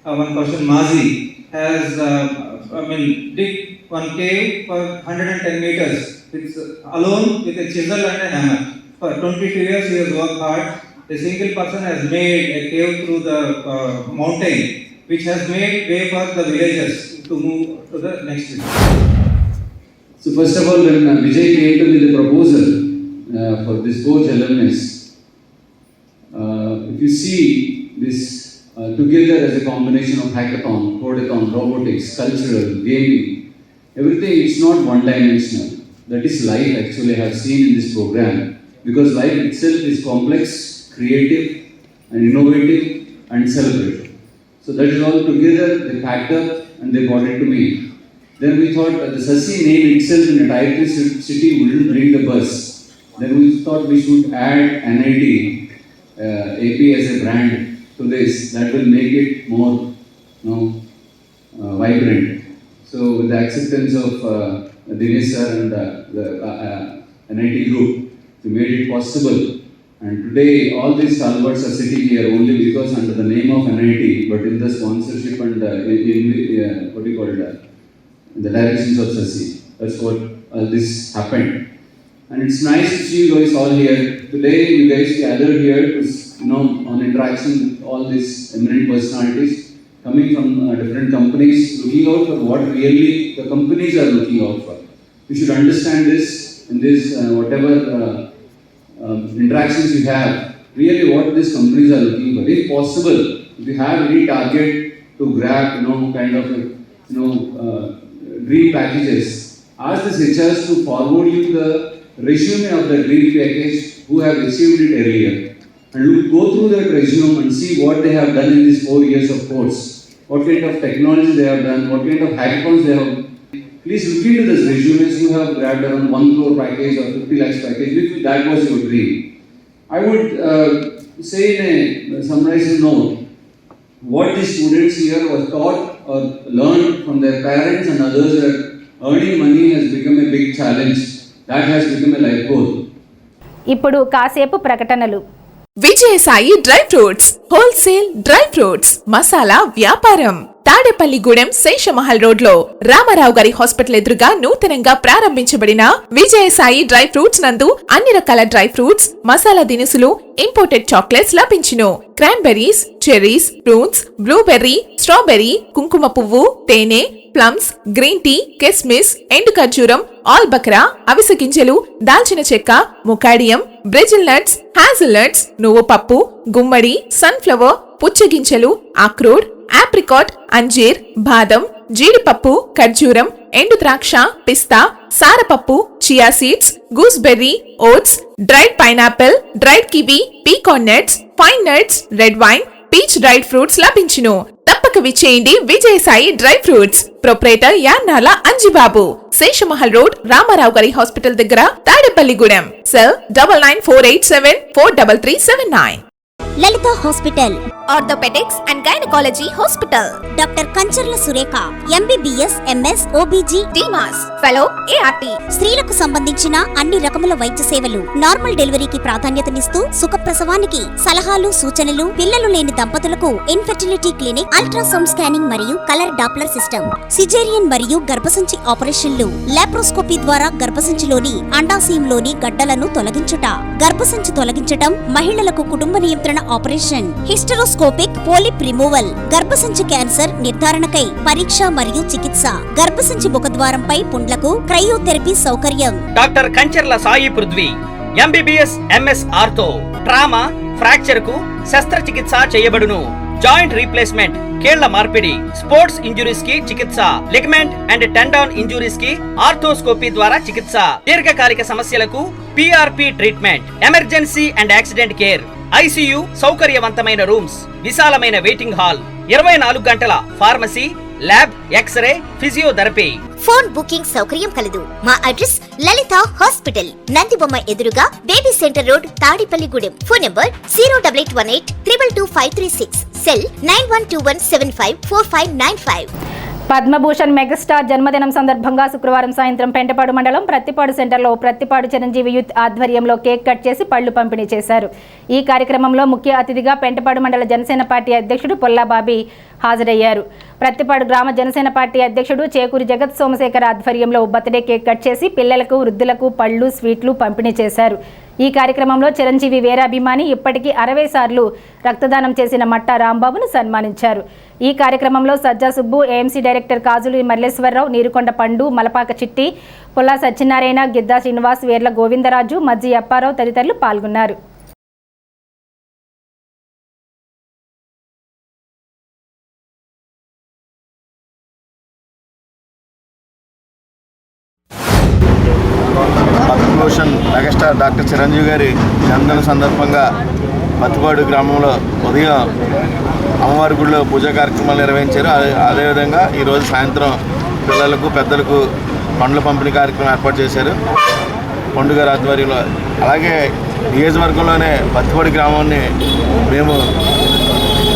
one person, Mazi, has dig one cave for 110 meters. It's alone with a chisel and a hammer. For 22 years he has worked hard. A single person has made a cave through the mountain, which has made way for the villagers to move to the next village. So first of all, when Vijay came to me the proposal for this Forge alumnus, if you see this together as a combination of hackathon, codeathon, robotics, cultural, gaming, everything, it's not one-dimensional. That is life actually I have seen in this program, because life itself is complex, creative and innovative and celebrative. So that is all together they packed up and they brought it to me. Then we thought that the Sasi name itself in a tier 3 city wouldn't bring the buzz. then we thought we should add NIT AP as a brand to this. That will make it more, vibrant. So with the acceptance of Dinesh sir and the NIT group, we made it possible. And today all these stalwarts are sitting here only because under the name of NIT, but in the sponsorship and in the directions of Sasi. That's what this happened. And it's nice to see you guys all here. Today you guys gathered here to, on interaction with all these eminent personalities coming from different companies, looking out for what really the companies are looking out for. You should understand this in this whatever interactions you have, really what these companies are looking for. If possible, if you have any target to grab, kind of, dream packages, ask the HRs to forward you the resume of the dream package who have received it earlier. And go through that resume and see what they have done in these 4 years of course. What kind of technology they have done, what kind of hackathons they have. Please look into this resumes. You have grabbed around 1 crore package or 50 lakhs package, if that was your dream. I would say in a summarizing note, what these students here were taught or learned from their parents and others that earning money has become a big challenge. That has become a life goal. ఇప్పుడు కాసేపు ప్రకటనలు. Vijayasai dry fruits wholesale dry fruits masala వ్యాపారం Tadepalligudem Seshamahal road లో రామారావు గారి hospital ఎదురుగా నూతనంగా ప్రారంభించబడిన Vijayasai dry fruits నందు అన్ని రకాల డ్రై ఫ్రూట్స్ మసాలా దినుసులు ఇంపోర్టెడ్ చాక్లెట్స్ లభించును. Cranberries, cherries, prunes, blueberry, strawberry, కుంకుమ పువ్వు, తేనె, ప్లమ్స్, గ్రీన్ టీ, కిస్మిస్, ఎండు ఖర్జూరం, ఆల్ బక్రా, అవిసె గింజలు, దాల్చిన చెక్క, ముకాడియం, బ్రెజిల్ నట్స్, హ్యాజిల్ నట్స్, నువ్వు పప్పు, గుమ్మడి, సన్ఫ్లవర్, పుచ్చగింజలు, అక్రోడ్, ఆప్రికాట్, అంజీర్, బాదం, జీడిపప్పు, ఖర్జూరం, ఎండు ద్రాక్ష, పిస్తా, సారపప్పు, chia seeds, gooseberry, oats, dried pineapple, dried kiwi, pecan nuts, pine nuts, red wine, peach dried fruits లభించును. తప్పక విచ్చేయండి Vijayasai dry fruits. Proprietor Yannala Anjibabu, Seshamahal road, Ramarao గారి హాస్పిటల్ దగ్గర, Tadepalligudem. Cell 9948743379. Lalitha hospital, orthopaedics and gynaecology hospital. Doctor Kancharla Surekha, MBBS, MS, OBG, DMAS, fellow, ART. స్త్రీలకు సంబంధించిన అన్ని రకముల వైద్య సేవలు. నార్మల్ డెలివరీకి ప్రాధాన్యతనిస్తూ సుఖప్రసవానికి సలహాలు, సూచనలు, పిల్లలు లేని దంపతులకు ఇన్ఫెర్టిలిటీ క్లినిక్, అల్ట్రాసౌండ్ స్కానింగ్ మరియు కలర్ డాప్లర్ సిస్టమ్, సిజేరియన్ మరియు గర్భసంచి ఆపరేషన్లు, లాప్రోస్కోపీ ద్వారా గర్భసంచిలోని అండాశయంలోని గడ్డలను తొలగించుట, గర్భసంచి తొలగించటం, మహిళలకు కుటుంబ నియంత్రణ ఆపరేషన్, హిస్టరోస్కోపిక్ పోలిప్ రిమూవల్, గర్భసంచి క్యాన్సర్ నిర్ధారణకై పరీక్ష మరియు చికిత్స, గర్భసంచి ముఖద్వారంపై పుండ్లకు క్రయోథెరపీ సౌకర్యం. Doctor Kancharla Sai Prithvi, MBBS, MS ortho, trauma, fracture కు శస్త్రచికిత్స చేయబడును. జాయింట్ రీప్లేస్మెంట్, కీళ్ల మార్పిడి, స్పోర్ట్స్ ఇంజురీస్ కి చికిత్స, లిగమెంట్ అండ్ టెండాన్ ఇంజురీస్ కి ఆర్థోస్కోపీ ద్వారా చికిత్స, దీర్ఘకాలిక సమస్యలకు PRP treatment, emergency and accident care, ICU సౌకర్యవంతమైన రూమ్స్, విశాలమైన వెయిటింగ్ హాల్, 24 గంటల pharmacy, lab, x-ray, physiotherapy. Phone booking సౌకర్యం కలదు. మా అడ్రస్ లలిత హాస్పిటల్, నందిబొమ్మ ఎదురుగా, baby centre road, Tadepalligudem. Phone number 08818222536. Cell 9121754595. Padma Bhushan megastar జన్మదినం సందర్భంగా శుక్రవారం సాయంత్రం పెంటపాడు మండలం ప్రత్తిపాడు సెంటర్లో ప్రత్తిపాడు చిరంజీవి యూత్ ఆధ్వర్యంలో కేక్ కట్ చేసి పళ్లు పంపిణీ చేశారు. ఈ కార్యక్రమంలో ముఖ్య అతిథిగా పెంటపాడు మండల జనసేన పార్టీ అధ్యక్షుడు పొల్లాబాబీ హాజరయ్యారు. ప్రత్తిపాడు గ్రామ జనసేన పార్టీ అధ్యక్షుడు చేకూరి జగత్ సోమశేఖర్ ఆధ్వర్యంలో బర్త్డే కేక్ కట్ చేసి పిల్లలకు, వృద్ధులకు పళ్లు, స్వీట్లు పంపిణీ చేశారు. ఈ కార్యక్రమంలో చిరంజీవి వీరాభిమాని ఇప్పటికీ 60 సార్లు రక్తదానం చేసిన మట్టా రాంబాబును సన్మానించారు. ఈ కార్యక్రమంలో సజ్జా సుబ్బు, AMC డైరెక్టర్ కాజులు మల్లేశ్వరరావు, నీరుకొండ పండు, మలపాక చిట్టి, పుల్లా సత్యనారాయణ, గిద్దా శ్రీనివాస్, వేర్ల గోవిందరాజు, మజ్జి అప్పారావు తదితరులు పాల్గొన్నారు. పద్మభూషణ్ మెగాస్టార్ డాక్టర్ చిరంజీవి గారి జన్మదిన సందర్భంగా పత్తిపాడు గ్రామంలో ఉదయం అమ్మవారి గుడిలో పూజా కార్యక్రమాలు నిర్వహించారు. అదేవిధంగా ఈరోజు సాయంత్రం పిల్లలకు, పెద్దలకు పండ్ల పంపిణీ కార్యక్రమం ఏర్పాటు చేశారు. పండుగ ఆధ్వర్యంలో, అలాగే నియోజకవర్గంలోనే పత్తిపాడు గ్రామాన్ని మేము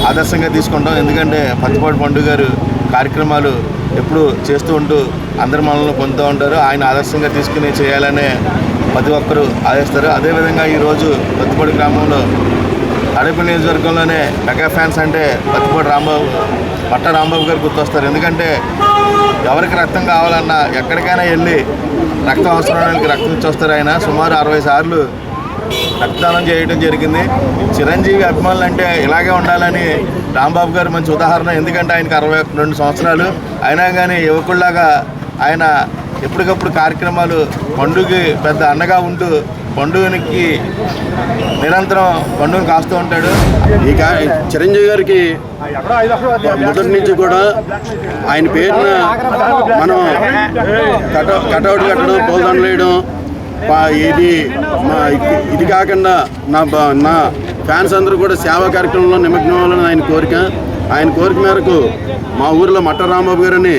ఆదర్శంగా తీసుకుంటాం. ఎందుకంటే పత్తిపాడు పండుగ గారు కార్యక్రమాలు ఎప్పుడు చేస్తూ ఉంటూ అందరి మనల్ని పొందుతూ ఉంటారు. ఆయన ఆదర్శంగా తీసుకుని చేయాలనే ప్రతి ఒక్కరూ ఆదేస్తారు. అదేవిధంగా ఈరోజు పత్తిపాడు గ్రామంలో తాడేపల్లి నియోజకవర్గంలోనే మెగా ఫ్యాన్స్ అంటే పత్తిపాడు పట్ట రాంబాబు గారు గుర్తొస్తారు. ఎందుకంటే ఎవరికి రక్తం కావాలన్నా ఎక్కడికైనా వెళ్ళి రక్తం అవసరానికి రక్తం ఇచ్చి వస్తారు. ఆయన సుమారు 60 సార్లు రక్తదానం చేయడం జరిగింది. చిరంజీవి అభిమానులు అంటే ఇలాగే ఉండాలని రాంబాబు గారు మంచి ఉదాహరణ. ఎందుకంటే ఆయనకి 62 సంవత్సరాలు అయినా కానీ యువకుల్లాగా ఆయన ఎప్పటికప్పుడు కార్యక్రమాలు పండుగకి పెద్ద అండగా ఉంటూ పండుగకి నిరంతరం పండుగను కాస్తూ ఉంటాడు. ఈ చిరంజీవి గారికి మొదటి నుంచి కూడా ఆయన పేరున మనం కటౌట్ కట్టడం, పూలదండలు వేయడం, ఇది కాకుండా నా ఫ్యాన్స్ అందరూ కూడా సేవా కార్యక్రమంలో నిమగ్నం అవ్వాలని ఆయన కోరిక మేరకు మా ఊరిలో మట్ట రాంబాబు గారని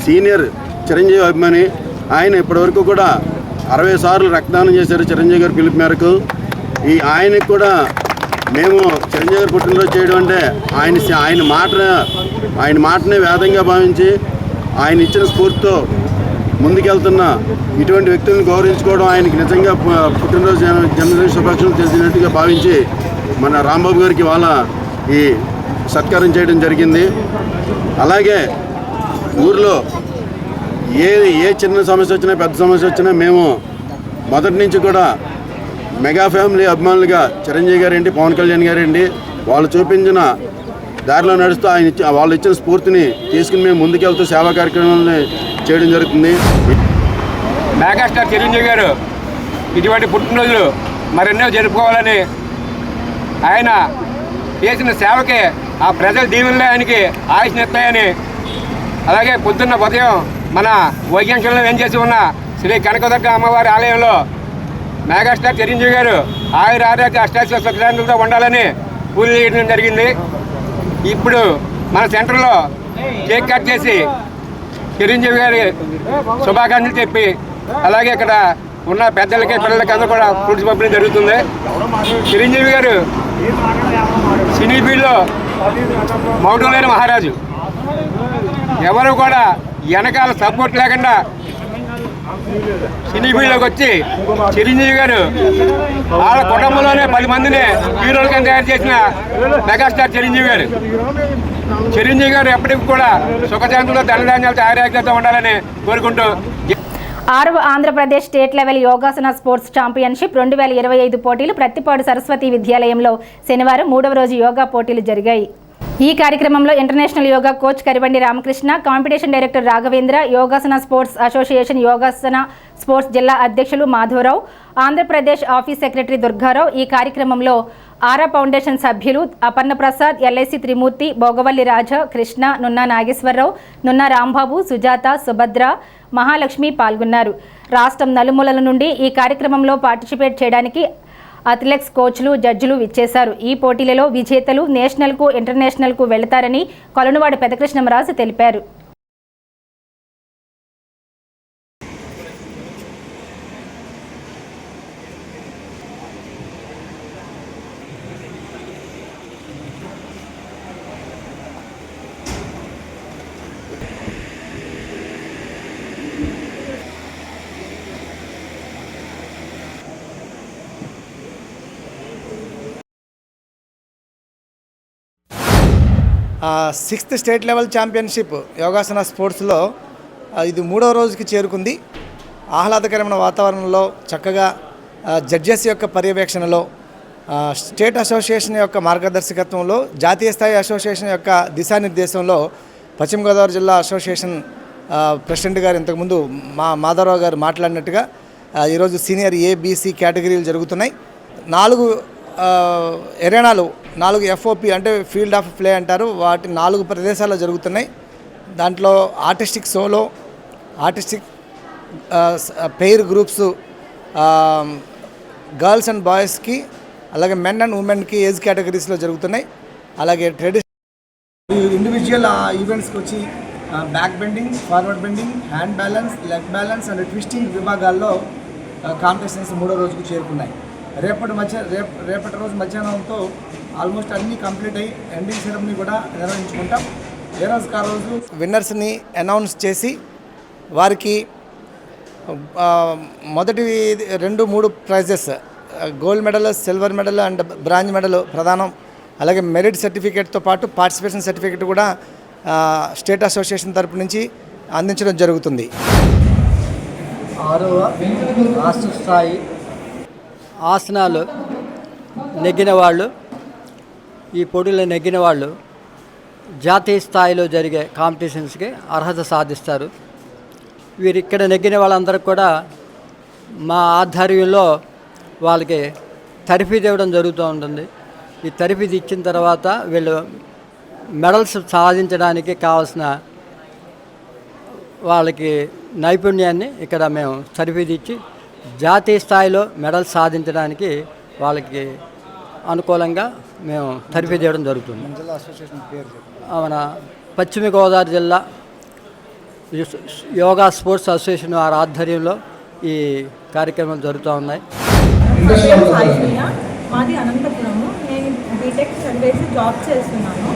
సీనియర్ చిరంజీవి అభిమాని. ఆయన ఇప్పటివరకు కూడా 60 సార్లు రక్తదానం చేశారు చిరంజీవి గారి పిలుపు మేరకు. ఆయనకి కూడా మేము చిరంజీవి గారు పుట్టినరోజు చేయడం అంటే ఆయన మాటనే వేదంగా భావించి ఆయన ఇచ్చిన స్ఫూర్తితో ముందుకెళ్తున్న ఇటువంటి వ్యక్తులను గౌరవించుకోవడం, ఆయనకి నిజంగా పుట్టినరోజు జన్మదిన శుభాకాంక్షలు తెలిసినట్టుగా భావించి మన రాంబాబు గారికి వాళ్ళ ఈ సత్కారం చేయడం జరిగింది. అలాగే ఊరిలో ఏ చిన్న సమస్య వచ్చినా పెద్ద సమస్య వచ్చినా మేము మొదటి నుంచి కూడా మెగా ఫ్యామిలీ అభిమానులుగా చిరంజీవి గారేంటి, పవన్ కళ్యాణ్ గారేంటి, వాళ్ళు చూపించిన దారిలో నడుస్తూ వాళ్ళు ఇచ్చిన స్ఫూర్తిని తీసుకుని మేము ముందుకెళ్తూ సేవా కార్యక్రమాలని చేయడం జరుగుతుంది. మెగాస్టార్ చిరంజీవి గారు ఇటువంటి పుట్టినరోజులు మరెన్నో జరుపుకోవాలని, ఆయన చేసిన సేవకే ఆ ప్రజల దీవెనలే ఆయనకి ఆయుష్నిస్తాయని, అలాగే పొద్దున్న ఉదయం మన వైద్యాంశంలో ఏం చేసి ఉన్న శ్రీ కనకదుర్గ అమ్మవారి ఆలయంలో మెగాస్టార్ చిరంజీవి గారు ఆరోగ్య అష్టాశ్వసంతో ఉండాలని పూజలు చేయడం జరిగింది. ఇప్పుడు మన సెంటర్లో కేక్ కట్ చేసి చిరంజీవి గారి శుభాకాంక్షలు చెప్పి, అలాగే ఇక్కడ ఉన్న పెద్దలకి పిల్లలకి అందరూ కూడా ఫ్రూట్స్ పంపిణీ జరుగుతుంది. చిరంజీవి గారు సినీ ఫీల్డ్లో మౌఢ్యం మహారాజు. ఎవరు కూడా వెనకాల సపోర్ట్ లేకుండా సినీ ఫీల్డ్లోకి వచ్చి చిరంజీవి గారు వాళ్ళ కుటుంబంలోనే 10 మందిని హీరోలుగా తయారు చేసిన మెగాస్టార్ చిరంజీవి గారు ఎప్పటికి కూడా సుఖశాంతులతో ధనధాన్యాలతో ఆరోగ్యంతో ఉండాలని కోరుకుంటూ 6వ Andhra Pradesh state level yogasana sports championship 2025 పోటీలు ప్రత్తిపాడు సరస్వతి విద్యాలయంలో శనివారం 3వ రోజు యోగా పోటీలు జరిగాయి. ఈ కార్యక్రమంలో international yoga coach Karibandi Ramakrishna, competition director Raghavendra, yogasana sports association yogasana sports జిల్లా అధ్యక్షులు మాధవరావు, ఆంధ్రప్రదేశ్ ఆఫీస్ సెక్రటరీ దుర్గారావు, ఈ కార్యక్రమంలో ఆరా ఫౌండేషన్ సభ్యులు అపర్ణ ప్రసాద్, ఎల్ఐసి త్రిమూర్తి, భోగవల్లి రాజా, కృష్ణ, నున్నా నాగేశ్వరరావు, నున్నా రాంబాబు, సుజాత, సుభద్ర, మహాలక్ష్మి పాల్గొన్నారు. రాష్ట్రం నలుమూలల నుండి ఈ కార్యక్రమంలో పార్టిసిపేట్ చేయడానికి అథ్లెటిక్స్ కోచ్లు, జడ్జిలు విచ్చేశారు. ఈ పోటీలలో విజేతలు నేషనల్కు, ఇంటర్నేషనల్కు వెళతారని కొలనువాడ పెదకృష్ణమరాజు తెలిపారు. Sixth state level championship yogasana స్పోర్ట్స్లో ఇది 3వ రోజుకి చేరుకుంది. ఆహ్లాదకరమైన వాతావరణంలో చక్కగా జడ్జెస్ యొక్క పర్యవేక్షణలో, స్టేట్ అసోసియేషన్ యొక్క మార్గదర్శకత్వంలో, జాతీయ స్థాయి అసోసియేషన్ యొక్క దిశానిర్దేశంలో పశ్చిమ గోదావరి జిల్లా అసోసియేషన్ ప్రెసిడెంట్ గారు ఇంతకుముందు మాధవరావు గారు మాట్లాడినట్టుగా ఈరోజు సీనియర్ ఏబీసీ కేటగిరీలు జరుగుతున్నాయి. 4 ఎరేనాలు, 4 FOP అంటే ఫీల్డ్ ఆఫ్ ప్లే అంటారు, వాటి 4 ప్రదేశాల్లో జరుగుతున్నాయి. దాంట్లో artistic solo, artistic pair groups, girls and బాయ్స్కి, అలాగే మెన్ అండ్ ఉమెన్కి ఏజ్ కేటగిరీస్లో జరుగుతున్నాయి. అలాగే ట్రెడిషనల్ ఇండివిజువల్ ఈవెంట్స్కి వచ్చి back bending, forward bending, hand balance, leg balance and twisting విభాగాల్లో కాంపిటీషన్స్ 3వ రోజుకు చేరుకున్నాయి. రేపటి రోజు మధ్యాహ్నంతో ఆల్మోస్ట్ అన్నీ కంప్లీట్ అయ్యి ఎండింగ్ సెరమనీ కూడా నిర్వహించుకుంటాం. ఏ రోజుకి ఆ రోజు విన్నర్స్ని అనౌన్స్ చేసి వారికి మొదటి 2-3 prizes gold medal, silver medal and bronze medal ప్రదానం, అలాగే మెరిట్ సర్టిఫికేట్తో పాటు పార్టిసిపేషన్ సర్టిఫికేట్ కూడా స్టేట్ అసోసియేషన్ తరపు నుంచి అందించడం జరుగుతుంది. 6వ రాష్ట్ర స్థాయి ఆసనాలు నెగ్గిన వాళ్ళు, ఈ పోటీలో నెగ్గిన వాళ్ళు జాతీయ స్థాయిలో జరిగే కాంపిటీషన్స్కి అర్హత సాధిస్తారు. వీరు ఇక్కడ నెగ్గిన వాళ్ళందరికీ కూడా మా ఆధ్వర్యంలో వాళ్ళకి తరఫీదు ఇవ్వడం జరుగుతూ ఉంటుంది. ఈ తరఫీదు ఇచ్చిన తర్వాత వీళ్ళు మెడల్స్ సాధించడానికి కావాల్సిన వాళ్ళకి నైపుణ్యాన్ని ఇక్కడ మేము తరఫీదు ఇచ్చి జాతీయ స్థాయిలో మెడల్స్ సాధించడానికి వాళ్ళకి అనుకూలంగా మేము తరఫీదు ఇవ్వడం జరుగుతుంది. మన పశ్చిమ గోదావరి జిల్లా యోగా స్పోర్ట్స్ అసోసియేషన్ వారి ఆధ్వర్యంలో ఈ కార్యక్రమాలు జరుగుతూ ఉన్నాయి. మాది అనంతపురము. నేను బీటెక్ చదివేసి జాబ్ చేస్తున్నాను.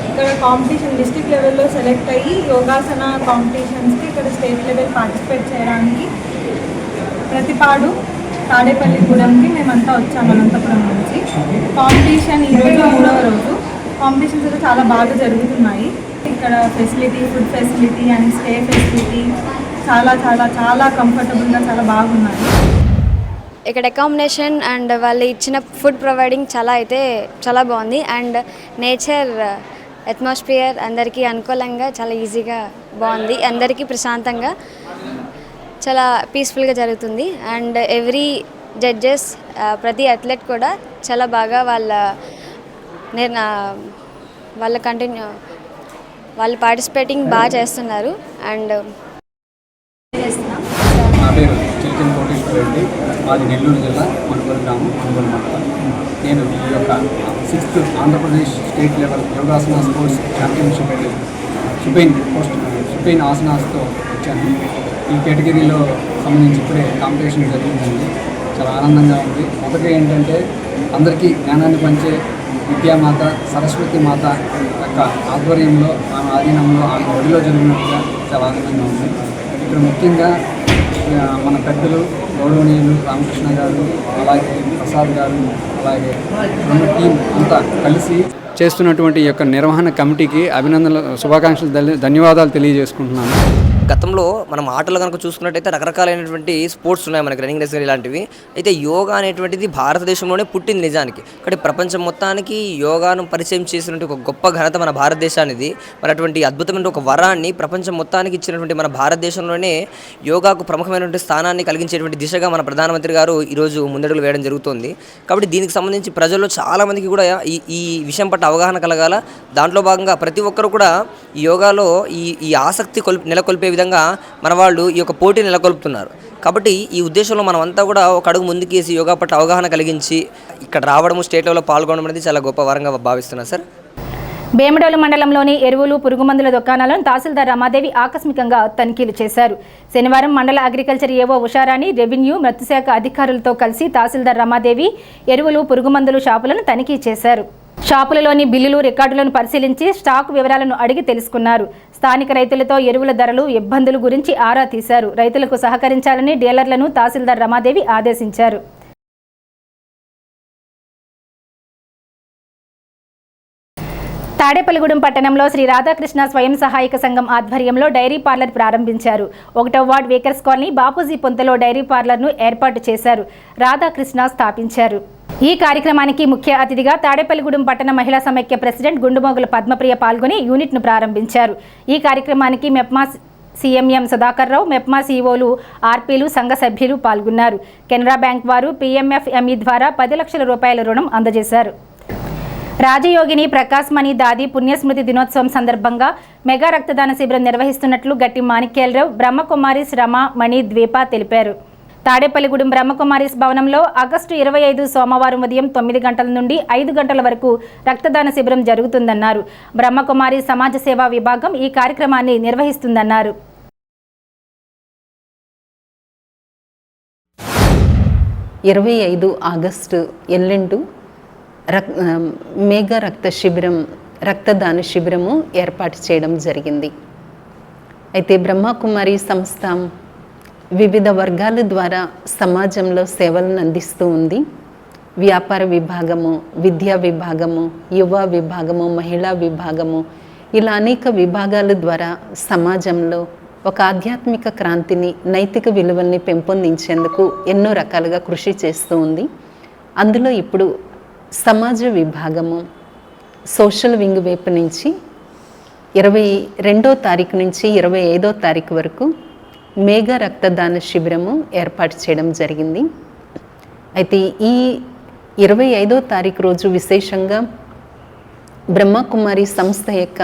ఇక్కడ కాంపిటీషన్ డిస్ట్రిక్ట్ లెవెల్లో సెలెక్ట్ అయ్యి యోగాసన కాంపిటీషన్స్కి ఇక్కడ స్టేట్ లెవెల్ పార్టిసిపేట్ చేయడానికి ప్రతిపాడు తాడేపల్లిగూడెంకి మేమంతా వచ్చాము అనంతపురం నుంచి. కాంపిటీషన్ ఈరోజు 3వ రోజు. కాంపిటీషన్స్ అయితే చాలా బాగా జరుగుతున్నాయి. ఇక్కడ facility, food facility and stay facility చాలా చాలా చాలా కంఫర్టబుల్గా చాలా బాగున్నాయి. ఇక్కడ అకామిడేషన్ అండ్ వాళ్ళు ఇచ్చిన ఫుడ్ ప్రొవైడింగ్ చాలా బాగుంది. అండ్ నేచర్ అట్మాస్ఫియర్ అందరికీ అనుకూలంగా చాలా ఈజీగా బాగుంది. అందరికీ ప్రశాంతంగా చాలా పీస్ఫుల్గా జరుగుతుంది. అండ్ ఎవ్రీ జడ్జెస్, ప్రతి అథ్లెట్ కూడా చాలా బాగా వాళ్ళు పార్టిసిపేటింగ్ బాగా చేస్తున్నారు. అండ్ నా పేరు చిల్కన్ కోటేశ్వర రెడ్డి. మాది నెల్లూరు జిల్లా మనుగోలు గ్రామం, మనుగోలు మండలం. నేను ఈ యొక్క 6th Andhra Pradesh state level yogasana sports championship supine ఆసనాస్తో వచ్చాను. ఈ కేటగిరీలో సంబంధించి ఇప్పుడే కాంపిటీషన్ జరిగిందండి. చాలా ఆనందంగా ఉంది. మొదటి ఏంటంటే అందరికీ జ్ఞానాన్ని పంచే విద్యామాత సరస్వతి మాత యొక్క ఆధ్వర్యంలో, ఆమె ఆధీనంలో, ఆమె ఒడిలో జరిగినట్టుగా చాలా ఆనందంగా ఉంది. ఇక్కడ ముఖ్యంగా మన పెద్దలు గౌరవనీయులు రామకృష్ణ గారు, అలాగే ప్రసాద్ గారు, అలాగే మన టీం అంతా కలిసి చేస్తున్నటువంటి ఈ యొక్క నిర్వహణ కమిటీకి అభినందనలు, శుభాకాంక్షలు, ధన్యవాదాలు తెలియజేసుకుంటున్నాను. గతంలో మనం ఆటలు కనుక చూసుకున్నట్టయితే రకరకాలైనటువంటి స్పోర్ట్స్ ఉన్నాయి మనకి, రన్నింగ్ రేస్ ఇలాంటివి. అయితే యోగా అనేటువంటిది భారతదేశంలోనే పుట్టింది నిజానికి. కాబట్టి ప్రపంచం మొత్తానికి యోగాను పరిచయం చేసినటువంటి ఒక గొప్ప ఘనత మన భారతదేశానిది. మరి అటువంటి అద్భుతమైన ఒక వరాన్ని ప్రపంచం మొత్తానికి ఇచ్చినటువంటి మన భారతదేశంలోనే యోగాకు ప్రముఖమైనటువంటి స్థానాన్ని కలిగించేటువంటి దిశగా మన ప్రధానమంత్రి గారు ఈరోజు ముందడుగులు వేయడం జరుగుతుంది. కాబట్టి దీనికి సంబంధించి ప్రజల్లో చాలామందికి కూడా ఈ విషయం పట్ల అవగాహన కలగాల. దాంట్లో భాగంగా ప్రతి ఒక్కరు కూడా ఈ యోగాలో ఈ ఆసక్తి నెలకొల్పే విధంగా మన వాళ్ళు ఈ యొక్క పోటీ నెలకొల్పుతున్నారు. కాబట్టి ఈ ఉద్దేశంలో మనం అంతా కూడా ఒక అడుగు ముందుకేసి యోగా పట్ల అవగాహన కలిగించి ఇక్కడ రావడము, స్టేట్ లెవెల్లో పాల్గొనడం అనేది చాలా గొప్ప వరంగా భావిస్తున్నాను సార్. భీమడోలు మండలంలోని ఎరువులు, పురుగుమందుల దుకాణాలను తహసీల్దార్ రమాదేవి ఆకస్మికంగా తనిఖీలు చేశారు. శనివారం మండల అగ్రికల్చర్ ఏవో ఉషారాణి, రెవెన్యూ, మత్స్యశాఖ అధికారులతో కలిసి తహసీల్దార్ రమాదేవి ఎరువులు, పురుగుమందుల షాపులను తనిఖీ చేశారు. షాపులలోని బిల్లులు, రికార్డులను పరిశీలించి స్టాక్ వివరాలను అడిగి తెలుసుకున్నారు. స్థానిక రైతులతో ఎరువుల ధరలు, ఇబ్బందుల గురించి ఆరా తీశారు. రైతులకు సహకరించాలని డీలర్లను తహసీల్దార్ రమాదేవి ఆదేశించారు. తాడేపల్లిగూడెం పట్టణంలో శ్రీ రాధాకృష్ణ స్వయం సహాయక సంఘం ఆధ్వర్యంలో డైరీ పార్లర్ ప్రారంభించారు. 1వ వార్డ్ వేకర్స్ కాలనీ బాపూజీ పొంతలో డైరీ పార్లర్ను ఏర్పాటు చేశారు. రాధాకృష్ణ స్థాపించారు. ఈ కార్యక్రమానికి ముఖ్య అతిథిగా తాడేపల్లిగూడెం పట్టణ మహిళా సమైక్య ప్రెసిడెంట్ గుండుమోగుల పద్మప్రియ పాల్గొని యూనిట్ను ప్రారంభించారు. ఈ కార్యక్రమానికి మెప్మా సీఎంఎం సుధాకర్ రావు, మెప్మా సీఓలు, ఆర్పీలు, సంఘ సభ్యులు పాల్గొన్నారు. కెనరా బ్యాంక్ వారు PMFME ద్వారా 10 లక్షల రూపాయల రుణం అందజేశారు. రాజయోగిని ప్రకాశ్ మణి దాది పుణ్యస్మృతి దినోత్సవం సందర్భంగా మెగా రక్తదాన శిబిరం నిర్వహిస్తున్నట్లు గట్టి మాణిక్యాలరావు, బ్రహ్మకుమారిస్ రమ, మణి, ద్వీప తెలిపారు. తాడేపల్లిగూడెం బ్రహ్మకుమారిస్ భవనంలో ఆగస్టు 25 సోమవారం ఉదయం 9 గంటల నుండి 5 గంటల వరకు రక్తదాన శిబిరం జరుగుతుందన్నారు. బ్రహ్మకుమారి సమాజ సేవా విభాగం ఈ కార్యక్రమాన్ని నిర్వహిస్తుందన్నారు. 25 ఆగస్టు ఎల్లుండు మేఘా రక్తదాన శిబిరము ఏర్పాటు చేయడం జరిగింది. అయితే బ్రహ్మకుమారి సంస్థ వివిధ వర్గాల ద్వారా సమాజంలో సేవలను అందిస్తూ ఉంది. వ్యాపార విభాగము, విద్యా విభాగము, యువ విభాగము, మహిళా విభాగము, ఇలా అనేక విభాగాల ద్వారా సమాజంలో ఒక ఆధ్యాత్మిక క్రాంతిని, నైతిక విలువల్ని పెంపొందించేందుకు ఎన్నో రకాలుగా కృషి చేస్తూ ఉంది. అందులో ఇప్పుడు సమాజ విభాగము సోషల్ వింగ్ వైపు నుంచి 22వ తారీఖు నుంచి 25వ తారీఖు వరకు మేఘా రక్తదాన శిబిరము ఏర్పాటు చేయడం జరిగింది. అయితే ఈ 25వ తారీఖు రోజు విశేషంగా బ్రహ్మకుమారి సంస్థ యొక్క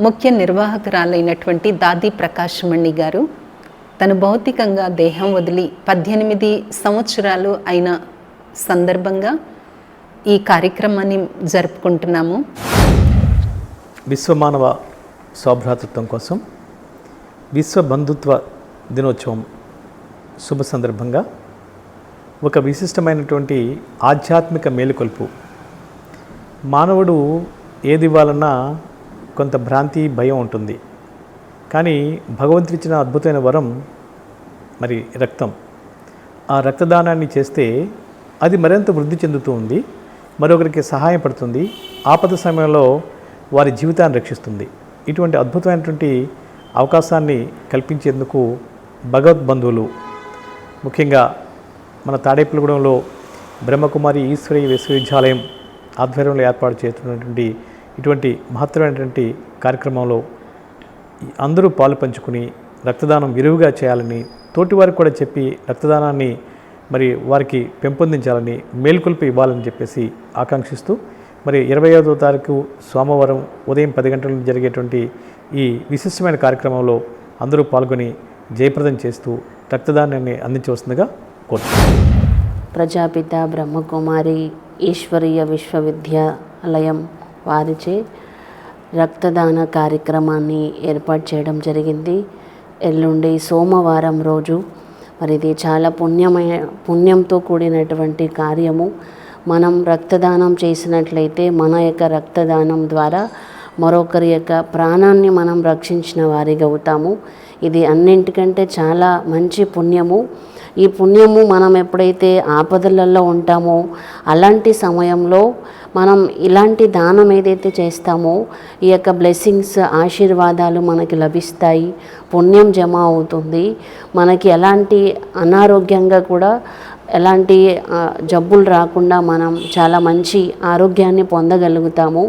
ముఖ్య నిర్వాహకురాలైనటువంటి దాది ప్రకాశమణి గారు తను భౌతికంగా దేహం వదిలి 18 సంవత్సరాలు అయిన సందర్భంగా ఈ కార్యక్రమాన్ని జరుపుకుంటున్నాము. విశ్వమానవ సౌభ్రాతృత్వం కోసం విశ్వ బంధుత్వ దినోత్సవం శుభ సందర్భంగా ఒక విశిష్టమైనటువంటి ఆధ్యాత్మిక మేలుకొల్పు. మానవుడు ఏది ఇవ్వాలన్నా కొంత భ్రాంతి, భయం ఉంటుంది. కానీ భగవంతుడిచ్చిన అద్భుతమైన వరం మరి రక్తం. ఆ రక్తదానాన్ని చేస్తే అది మరింత వృద్ధి చెందుతూ ఉంది, మరొకరికి సహాయపడుతుంది, ఆపద సమయంలో వారి జీవితాన్ని రక్షిస్తుంది. ఇటువంటి అద్భుతమైనటువంటి అవకాశాన్ని కల్పించేందుకు భగవద్బంధువులు, ముఖ్యంగా మన తాడేపల్లిగూడెంలో బ్రహ్మకుమారి ఈశ్వరీయ విశ్వవిద్యాలయం ఆధ్వర్యంలో ఏర్పాటు చేస్తున్నటువంటి ఇటువంటి మహత్తరమైనటువంటి కార్యక్రమంలో అందరూ పాలు పంచుకుని రక్తదానం విరివిగా చేయాలని, తోటివారికి కూడా చెప్పి రక్తదానాన్ని మరి వారికి పెంపొందించాలని, మేల్కొల్పి ఇవ్వాలని చెప్పేసి ఆకాంక్షిస్తూ మరి 25వ తారీఖు సోమవారం ఉదయం 10 గంటల నుంచి జరిగేటువంటి ఈ విశిష్టమైన కార్యక్రమంలో అందరూ పాల్గొని జయప్రదం చేస్తూ రక్తదానాన్ని అందించవలసిందిగా కోరుతున్నాను. ప్రజాపిత బ్రహ్మకుమారి ఈశ్వరీయ విశ్వవిద్యాలయం వారిచే రక్తదాన కార్యక్రమాన్ని ఏర్పాటు చేయడం జరిగింది. ఎల్లుండి సోమవారం రోజు. మరి ఇది చాలా పుణ్యంతో కూడినటువంటి కార్యము. మనం రక్తదానం చేసినట్లయితే మన యొక్క రక్తదానం ద్వారా మరొకరి యొక్క ప్రాణాన్ని మనం రక్షించిన వారిగా అవుతాము. ఇది అన్నింటికంటే చాలా మంచి పుణ్యము. ఈ పుణ్యము మనం ఎప్పుడైతే ఆపదలలో ఉంటామో అలాంటి సమయంలో మనం ఇలాంటి దానం ఏదైతే చేస్తామో ఈ యొక్క బ్లెస్సింగ్స్, ఆశీర్వాదాలు మనకి లభిస్తాయి, పుణ్యం జమ అవుతుంది. మనకి ఎలాంటి అనారోగ్యంగా కూడా ఎలాంటి జబ్బులు రాకుండా మనం చాలా మంచి ఆరోగ్యాన్ని పొందగలుగుతాము.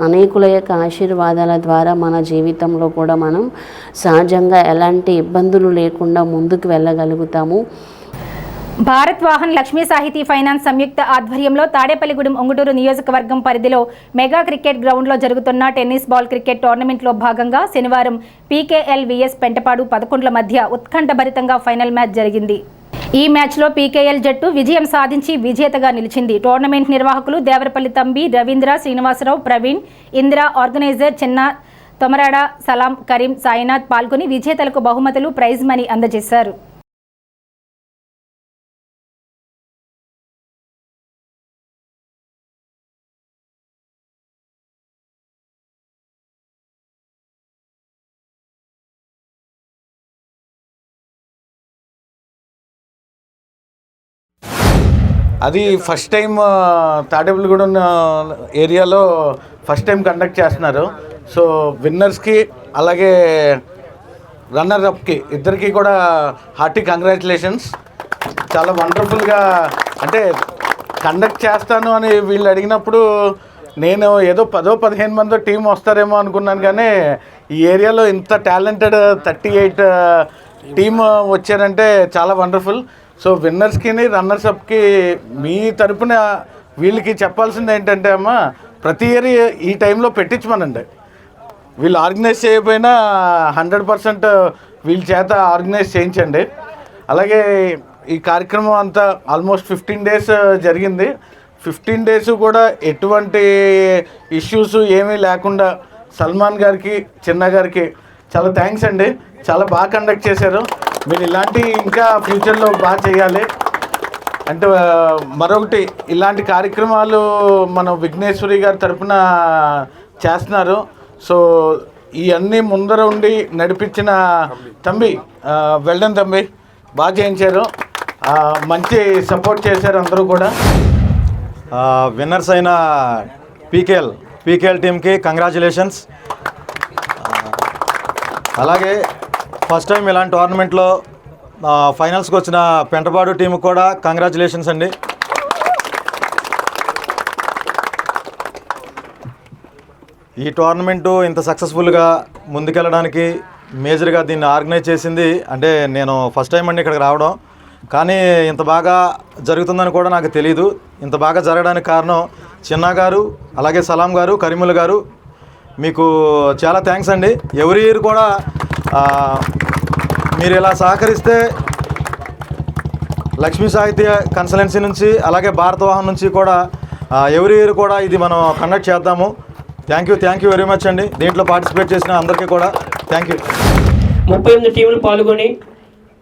అనేకుల యొక్క ఆశీర్వాదాల ద్వారా మన జీవితంలో కూడా మనం సహజంగా ఎలాంటి ఇబ్బందులు లేకుండా ముందుకు వెళ్ళగలుగుతాము. భారత్ వాహన్ లక్ష్మీ సాహితీ ఫైనాన్స్ సంయుక్త ఆధ్వర్యంలో తాడేపల్లిగూడెం ఉంగుటూరు నియోజకవర్గం పరిధిలో మెగా క్రికెట్ గ్రౌండ్లో జరుగుతున్న టెన్నిస్ బాల్ క్రికెట్ టోర్నమెంట్లో భాగంగా శనివారం పీకేఎల్ విఎస్ పెంటపాడు 11ల మధ్య ఉత్కంఠభరితంగా ఫైనల్ మ్యాచ్ జరిగింది. ఈ మ్యాచ్లో పీకేఎల్ జట్టు విజయం సాధించి విజేతగా నిలిచింది. టోర్నమెంట్ నిర్వాహకులు దేవరపల్లి తంబి, రవీంద్ర, శ్రీనివాసరావు, ప్రవీణ్, ఇంద్ర, ఆర్గనైజర్ చిన్న తొమరాడ, సలాం, కరీం, సాయినాథ్ పాల్గొని విజేతలకు బహుమతులు, ప్రైజ్ మనీ అందజేశారు. అది ఫస్ట్ టైం తాడేపల్లిగూడెం ఏరియాలో ఫస్ట్ టైం కండక్ట్ చేస్తున్నారు. సో విన్నర్స్కి అలాగే రన్నర్ అప్కి ఇద్దరికి కూడా హార్టీ కంగ్రాచులేషన్స్. చాలా వండర్ఫుల్గా, అంటే కండక్ట్ చేస్తాను అని వీళ్ళు అడిగినప్పుడు నేను ఏదో 10-15 మంది టీం వస్తారేమో అనుకున్నాను. కానీ ఈ ఏరియాలో ఇంత టాలెంటెడ్ 38 టీం వచ్చారంటే చాలా వండర్ఫుల్. సో విన్నర్స్కి, రన్నర్స్ అప్కి మీ తరపున వీళ్ళకి చెప్పాల్సింది ఏంటంటే అమ్మ, ప్రతి ఇయర్ ఈ టైంలో పెట్టించమనండి. వీళ్ళు ఆర్గనైజ్ చేయకపోయినా 100% వీళ్ళ చేత ఆర్గనైజ్ చేయించండి. అలాగే ఈ కార్యక్రమం అంతా ఆల్మోస్ట్ 15 డేస్ జరిగింది. 15 డేస్ కూడా ఎటువంటి ఇష్యూస్ ఏమీ లేకుండా సల్మాన్ గారికి, చిన్న గారికి చాలా థ్యాంక్స్ అండి. చాలా బాగా కండక్ట్ చేశారు. మీరు ఇలాంటి ఇంకా ఫ్యూచర్లో బాగా చేయాలి. అంటే మరొకటి ఇలాంటి కార్యక్రమాలు మనం విఘ్నేశ్వరి గారి తరఫున చేస్తున్నారు. సో ఇవన్నీ ముందర ఉండి నడిపించిన తంబి, వెల్డన్ తంబి, బాగా చేయించారు, మంచి సపోర్ట్ చేశారు అందరూ కూడా. విన్నర్స్ అయిన పీకేఎల్ టీమ్కి కంగ్రాచులేషన్స్. అలాగే ఫస్ట్ టైం ఇలాంటి టోర్నమెంట్లో ఫైనల్స్కి వచ్చిన పెంటపాడు టీంకి కూడా కంగ్రాచులేషన్స్ అండి. ఈ టోర్నమెంటు ఇంత సక్సెస్ఫుల్గా ముందుకెళ్ళడానికి మేజర్గా దీన్ని ఆర్గనైజ్ చేసింది అంటే నేను ఫస్ట్ టైం అండి ఇక్కడికి రావడం. కానీ ఇంత బాగా జరుగుతుందని కూడా నాకు తెలీదు. ఇంత బాగా జరగడానికి కారణం చిన్న గారు, అలాగే సలాం గారు, కరీముల్ గారు, మీకు చాలా థ్యాంక్స్ అండి. ఎవ్రీ ఇయర్ కూడా మీరు ఇలా సహకరిస్తే లక్ష్మీ సాహిత్య కన్సల్టెన్సీ నుంచి అలాగే భారతవాహన్ నుంచి కూడా ఎవ్రీ ఇయర్ కూడా ఇది మనం కండక్ట్ చేద్దాము. థ్యాంక్ యూ వెరీ మచ్ అండి. దీంట్లో పార్టిసిపేట్ చేసిన అందరికీ కూడా థ్యాంక్ యూ. 38 టీంలు పాల్గొని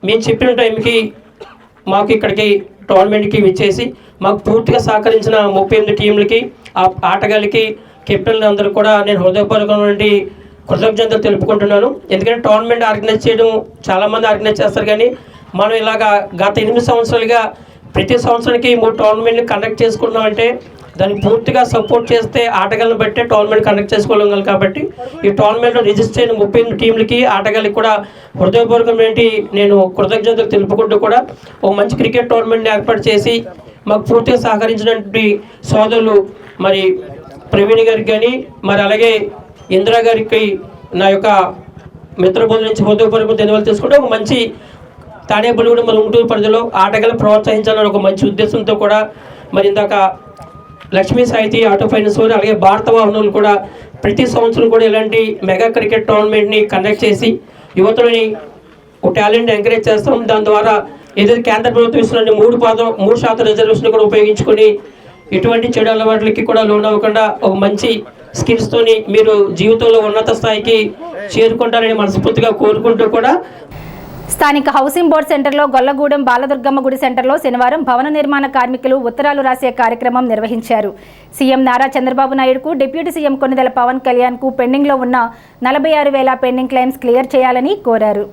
మేము చెప్పిన టైంకి మాకు ఇక్కడికి టోర్నమెంట్కి విచ్చేసి మాకు పూర్తిగా సహకరించిన 38 టీంలకి, ఆ ఆటగాళ్ళకి, కెప్టెన్లు అందరూ కూడా నేను హృదయపూర్వకమైనటువంటి కృతజ్ఞతలు తెలుపుకుంటున్నాను. ఎందుకంటే టోర్నమెంట్ ఆర్గనైజ్ చేయడం చాలామంది ఆర్గనైజ్ చేస్తారు, కానీ మనం ఇలాగా గత 8 సంవత్సరాలుగా ప్రతి సంవత్సరానికి 3 టోర్నమెంట్లు కండక్ట్ చేసుకుంటున్నామంటే దానికి పూర్తిగా సపోర్ట్ చేస్తే ఆటగాళ్ళని బట్టే టోర్నమెంట్ కండక్ట్ చేసుకోగలం. కాబట్టి ఈ టోర్నమెంట్లో రిజిస్టర్ అయిన 38 టీంలకి, ఆటగాళ్ళకి కూడా హృదయపూర్వకమైన నేను కృతజ్ఞతలు తెలుపుకుంటూ కూడా ఒక మంచి క్రికెట్ టోర్నమెంట్ని ఏర్పాటు చేసి మాకు పూర్తిగా సహకరించినటువంటి సోదరులు మరి ప్రవీణ్ గారికి కానీ, మరి అలాగే ఇందిరా గారికి నా యొక్క మిత్రబోధ నుంచి హృదయపూర్వక ధన్యవాదాలు తీసుకుంటే ఒక మంచి తాడేపల్లిగూడెం మరి ఉంటూరు పరిధిలో ఆటగాళ్ళు ప్రోత్సహించాలని ఒక మంచి ఉద్దేశంతో కూడా మరి ఇందాక లక్ష్మీ సాహితీ ఆటో ఫైనాన్స్ వారు అలాగే భారత వాహనాలు కూడా ప్రతి సంవత్సరం కూడా ఇలాంటి మెగా క్రికెట్ టోర్నమెంట్ని కండక్ట్ చేసి యువతులని ఒక టాలెంట్ ఎంకరేజ్ చేస్తాం. దాని ద్వారా ఏదైతే కేంద్ర ప్రభుత్వం ఇస్తున్న 3% రిజర్వేషన్ కూడా ఉపయోగించుకొని ఎటువంటి చెడు అలవాట్లకి కూడా లోన్ అవ్వకుండా ఒక మంచి స్కిల్స్తోని మీరు జీవితంలో ఉన్నత స్థాయికి చేరుకుంటారని మనస్ఫూర్తిగా కోరుకుంటూ కూడా స్థానిక హౌసింగ్ బోర్డు సెంటర్లో గొల్లగూడెం బాలదుర్గమ్మ గుడి సెంటర్లో శనివారం భవన నిర్మాణ కార్మికులు ఉత్తరాలు రాసే కార్యక్రమం నిర్వహించారు. సీఎం నారా చంద్రబాబు నాయుడుకు, డిప్యూటీ సీఎం కొణిదెల పవన్ కళ్యాణ్కు పెండింగ్లో ఉన్న 46,000 పెండింగ్ క్లెయిమ్స్ క్లియర్ చేయాలని కోరారు.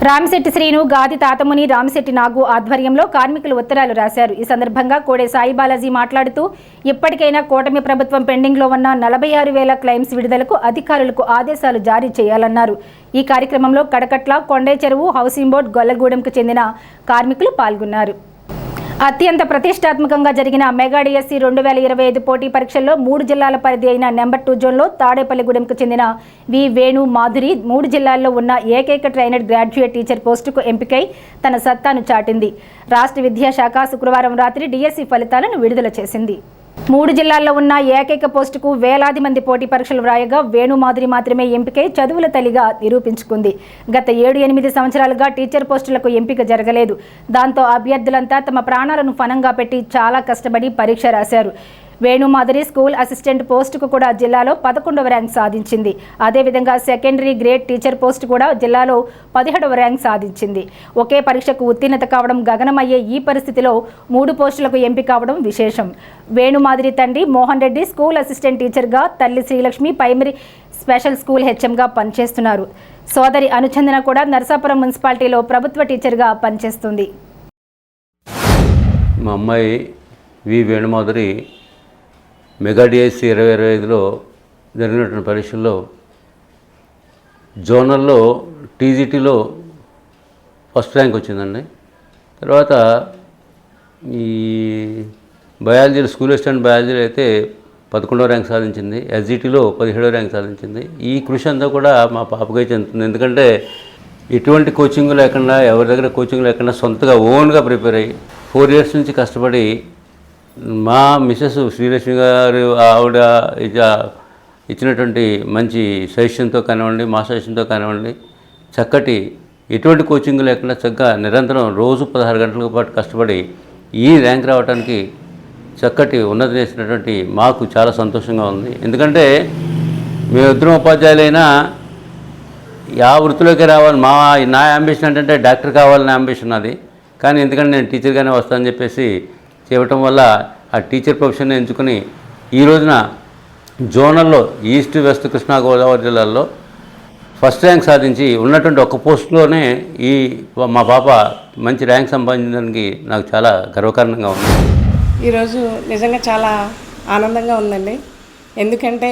రామిశెట్టి శ్రీను, గాది తాతముని, రామిశెట్టి నాగు ఆధ్వర్యంలో కార్మికులు ఉత్తరాలు రాశారు. ఈ సందర్భంగా కోడే సాయి బాలాజీ మాట్లాడుతూ ఇప్పటికైనా కూటమి ప్రభుత్వం పెండింగ్లో ఉన్న 46,000 క్లెయిమ్స్ విడుదలకు అధికారులకు ఆదేశాలు జారీ చేయాలన్నారు. ఈ కార్యక్రమంలో కడకట్ల, కొండే చెరువు, హౌసింగ్ బోర్డు, గొల్లగూడెంకు చెందిన కార్మికులు పాల్గొన్నారు. అత్యంత ప్రతిష్టాత్మకంగా జరిగిన మెగా డిఎస్సి 2025 పోటీ పరీక్షల్లో 3 జిల్లాల పరిధి అయిన నెంబర్ 2 జోన్లో తాడేపల్లిగూడెంకు చెందిన వి వేణు మాధురి 3 జిల్లాల్లో ఉన్న ఏకైక ట్రైనడ్ గ్రాడ్యుయేట్ టీచర్ పోస్టుకు ఎంపికై తన సత్తాను చాటింది. రాష్ట్ర విద్యాశాఖ శుక్రవారం రాత్రి డిఎస్సి ఫలితాలను విడుదల చేసింది. 3 జిల్లాల్లో ఉన్న ఏకైక పోస్టుకు వేలాది మంది పోటీ పరీక్షలు వ్రాయగా వేణు మాధురి మాత్రమే ఎంపికై చదువుల తల్లిగా నిరూపించుకుంది. గత 7-8 సంవత్సరాలుగా టీచర్ పోస్టులకు ఎంపిక జరగలేదు. దాంతో అభ్యర్థులంతా తమ ప్రాణాలను ఫనంగా పెట్టి చాలా కష్టపడి పరీక్ష రాశారు. వేణుమాధురి స్కూల్ అసిస్టెంట్ పోస్టుకు కూడా జిల్లాలో 11వ ర్యాంక్ సాధించింది. అదేవిధంగా సెకండరీ గ్రేడ్ టీచర్ పోస్టు కూడా జిల్లాలో 17వ ర్యాంక్ సాధించింది. ఒకే పరీక్షకు ఉత్తీర్ణత కావడం గగనమయ్యే ఈ పరిస్థితిలో 3 పోస్టులకు ఎంపిక కావడం విశేషం. వేణుమాధురి తండ్రి మోహన్ రెడ్డి స్కూల్ అసిస్టెంట్ టీచర్గా, తల్లి శ్రీలక్ష్మి ప్రైమరీ స్పెషల్ స్కూల్ హెచ్ఎంగా పనిచేస్తున్నారు. సోదరి అనుచందన కూడా నరసాపురం మున్సిపాలిటీలో ప్రభుత్వ టీచర్గా పనిచేస్తుంది. మా అమ్మాయి వి వేణుమాధురి మెగా డిఎస్సి 2025లో జరిగినటువంటి పరీక్షల్లో జోనల్లో టీజీటీలో ఫస్ట్ ర్యాంక్ వచ్చిందండి. తర్వాత ఈ బయాలజీ స్కూల్ అసిస్టెంట్ బయాలజీలో అయితే 11వ ర్యాంక్ సాధించింది. ఎస్జిటిలో 17వ ర్యాంక్ సాధించింది. ఈ కృషి అంతా కూడా మా పాపకై చెందుతుంది. ఎందుకంటే ఎటువంటి కోచింగ్ లేకుండా, ఎవరి దగ్గర కోచింగ్ లేకుండా సొంతగా ఓన్గా ప్రిపేర్ అయ్యి 4 ఇయర్స్ నుంచి కష్టపడి మా మిసెస్ శ్రీలక్ష్మి గారు ఆవిడ ఇచ్చినటువంటి మంచి సజెషన్తో కానివ్వండి, మా సజెషన్తో కానివ్వండి, చక్కటి ఎటువంటి కోచింగ్ లేకుండా చక్కగా నిరంతరం రోజు 16 గంటల పాటు కష్టపడి ఈ ర్యాంక్ రావడానికి చక్కటి ఉన్నతి చేసినటువంటి మాకు చాలా సంతోషంగా ఉంది. ఎందుకంటే మేమిద్దరం ఉపాధ్యాయులైనా ఆ వృత్తిలోకి రావాలి. నా అంబిషన్ ఏంటంటే డాక్టర్ కావాలనే అంబిషన్ అది. కానీ ఎందుకంటే నేను టీచర్గానే వస్తానని చెప్పేసి చేయటం వల్ల ఆ టీచర్ ప్రొఫెషన్ ఎంచుకుని ఈ రోజున జోనల్లో ఈస్ట్ వెస్ట్ కృష్ణా గోదావరి జిల్లాల్లో ఫస్ట్ ర్యాంక్ సాధించి ఉన్నటువంటి ఒక్క పోస్టులోనే మా పాప మంచి ర్యాంక్ సంపాదించడానికి నాకు చాలా గర్వకారణంగా ఉంది. ఈరోజు నిజంగా చాలా ఆనందంగా ఉందండి. ఎందుకంటే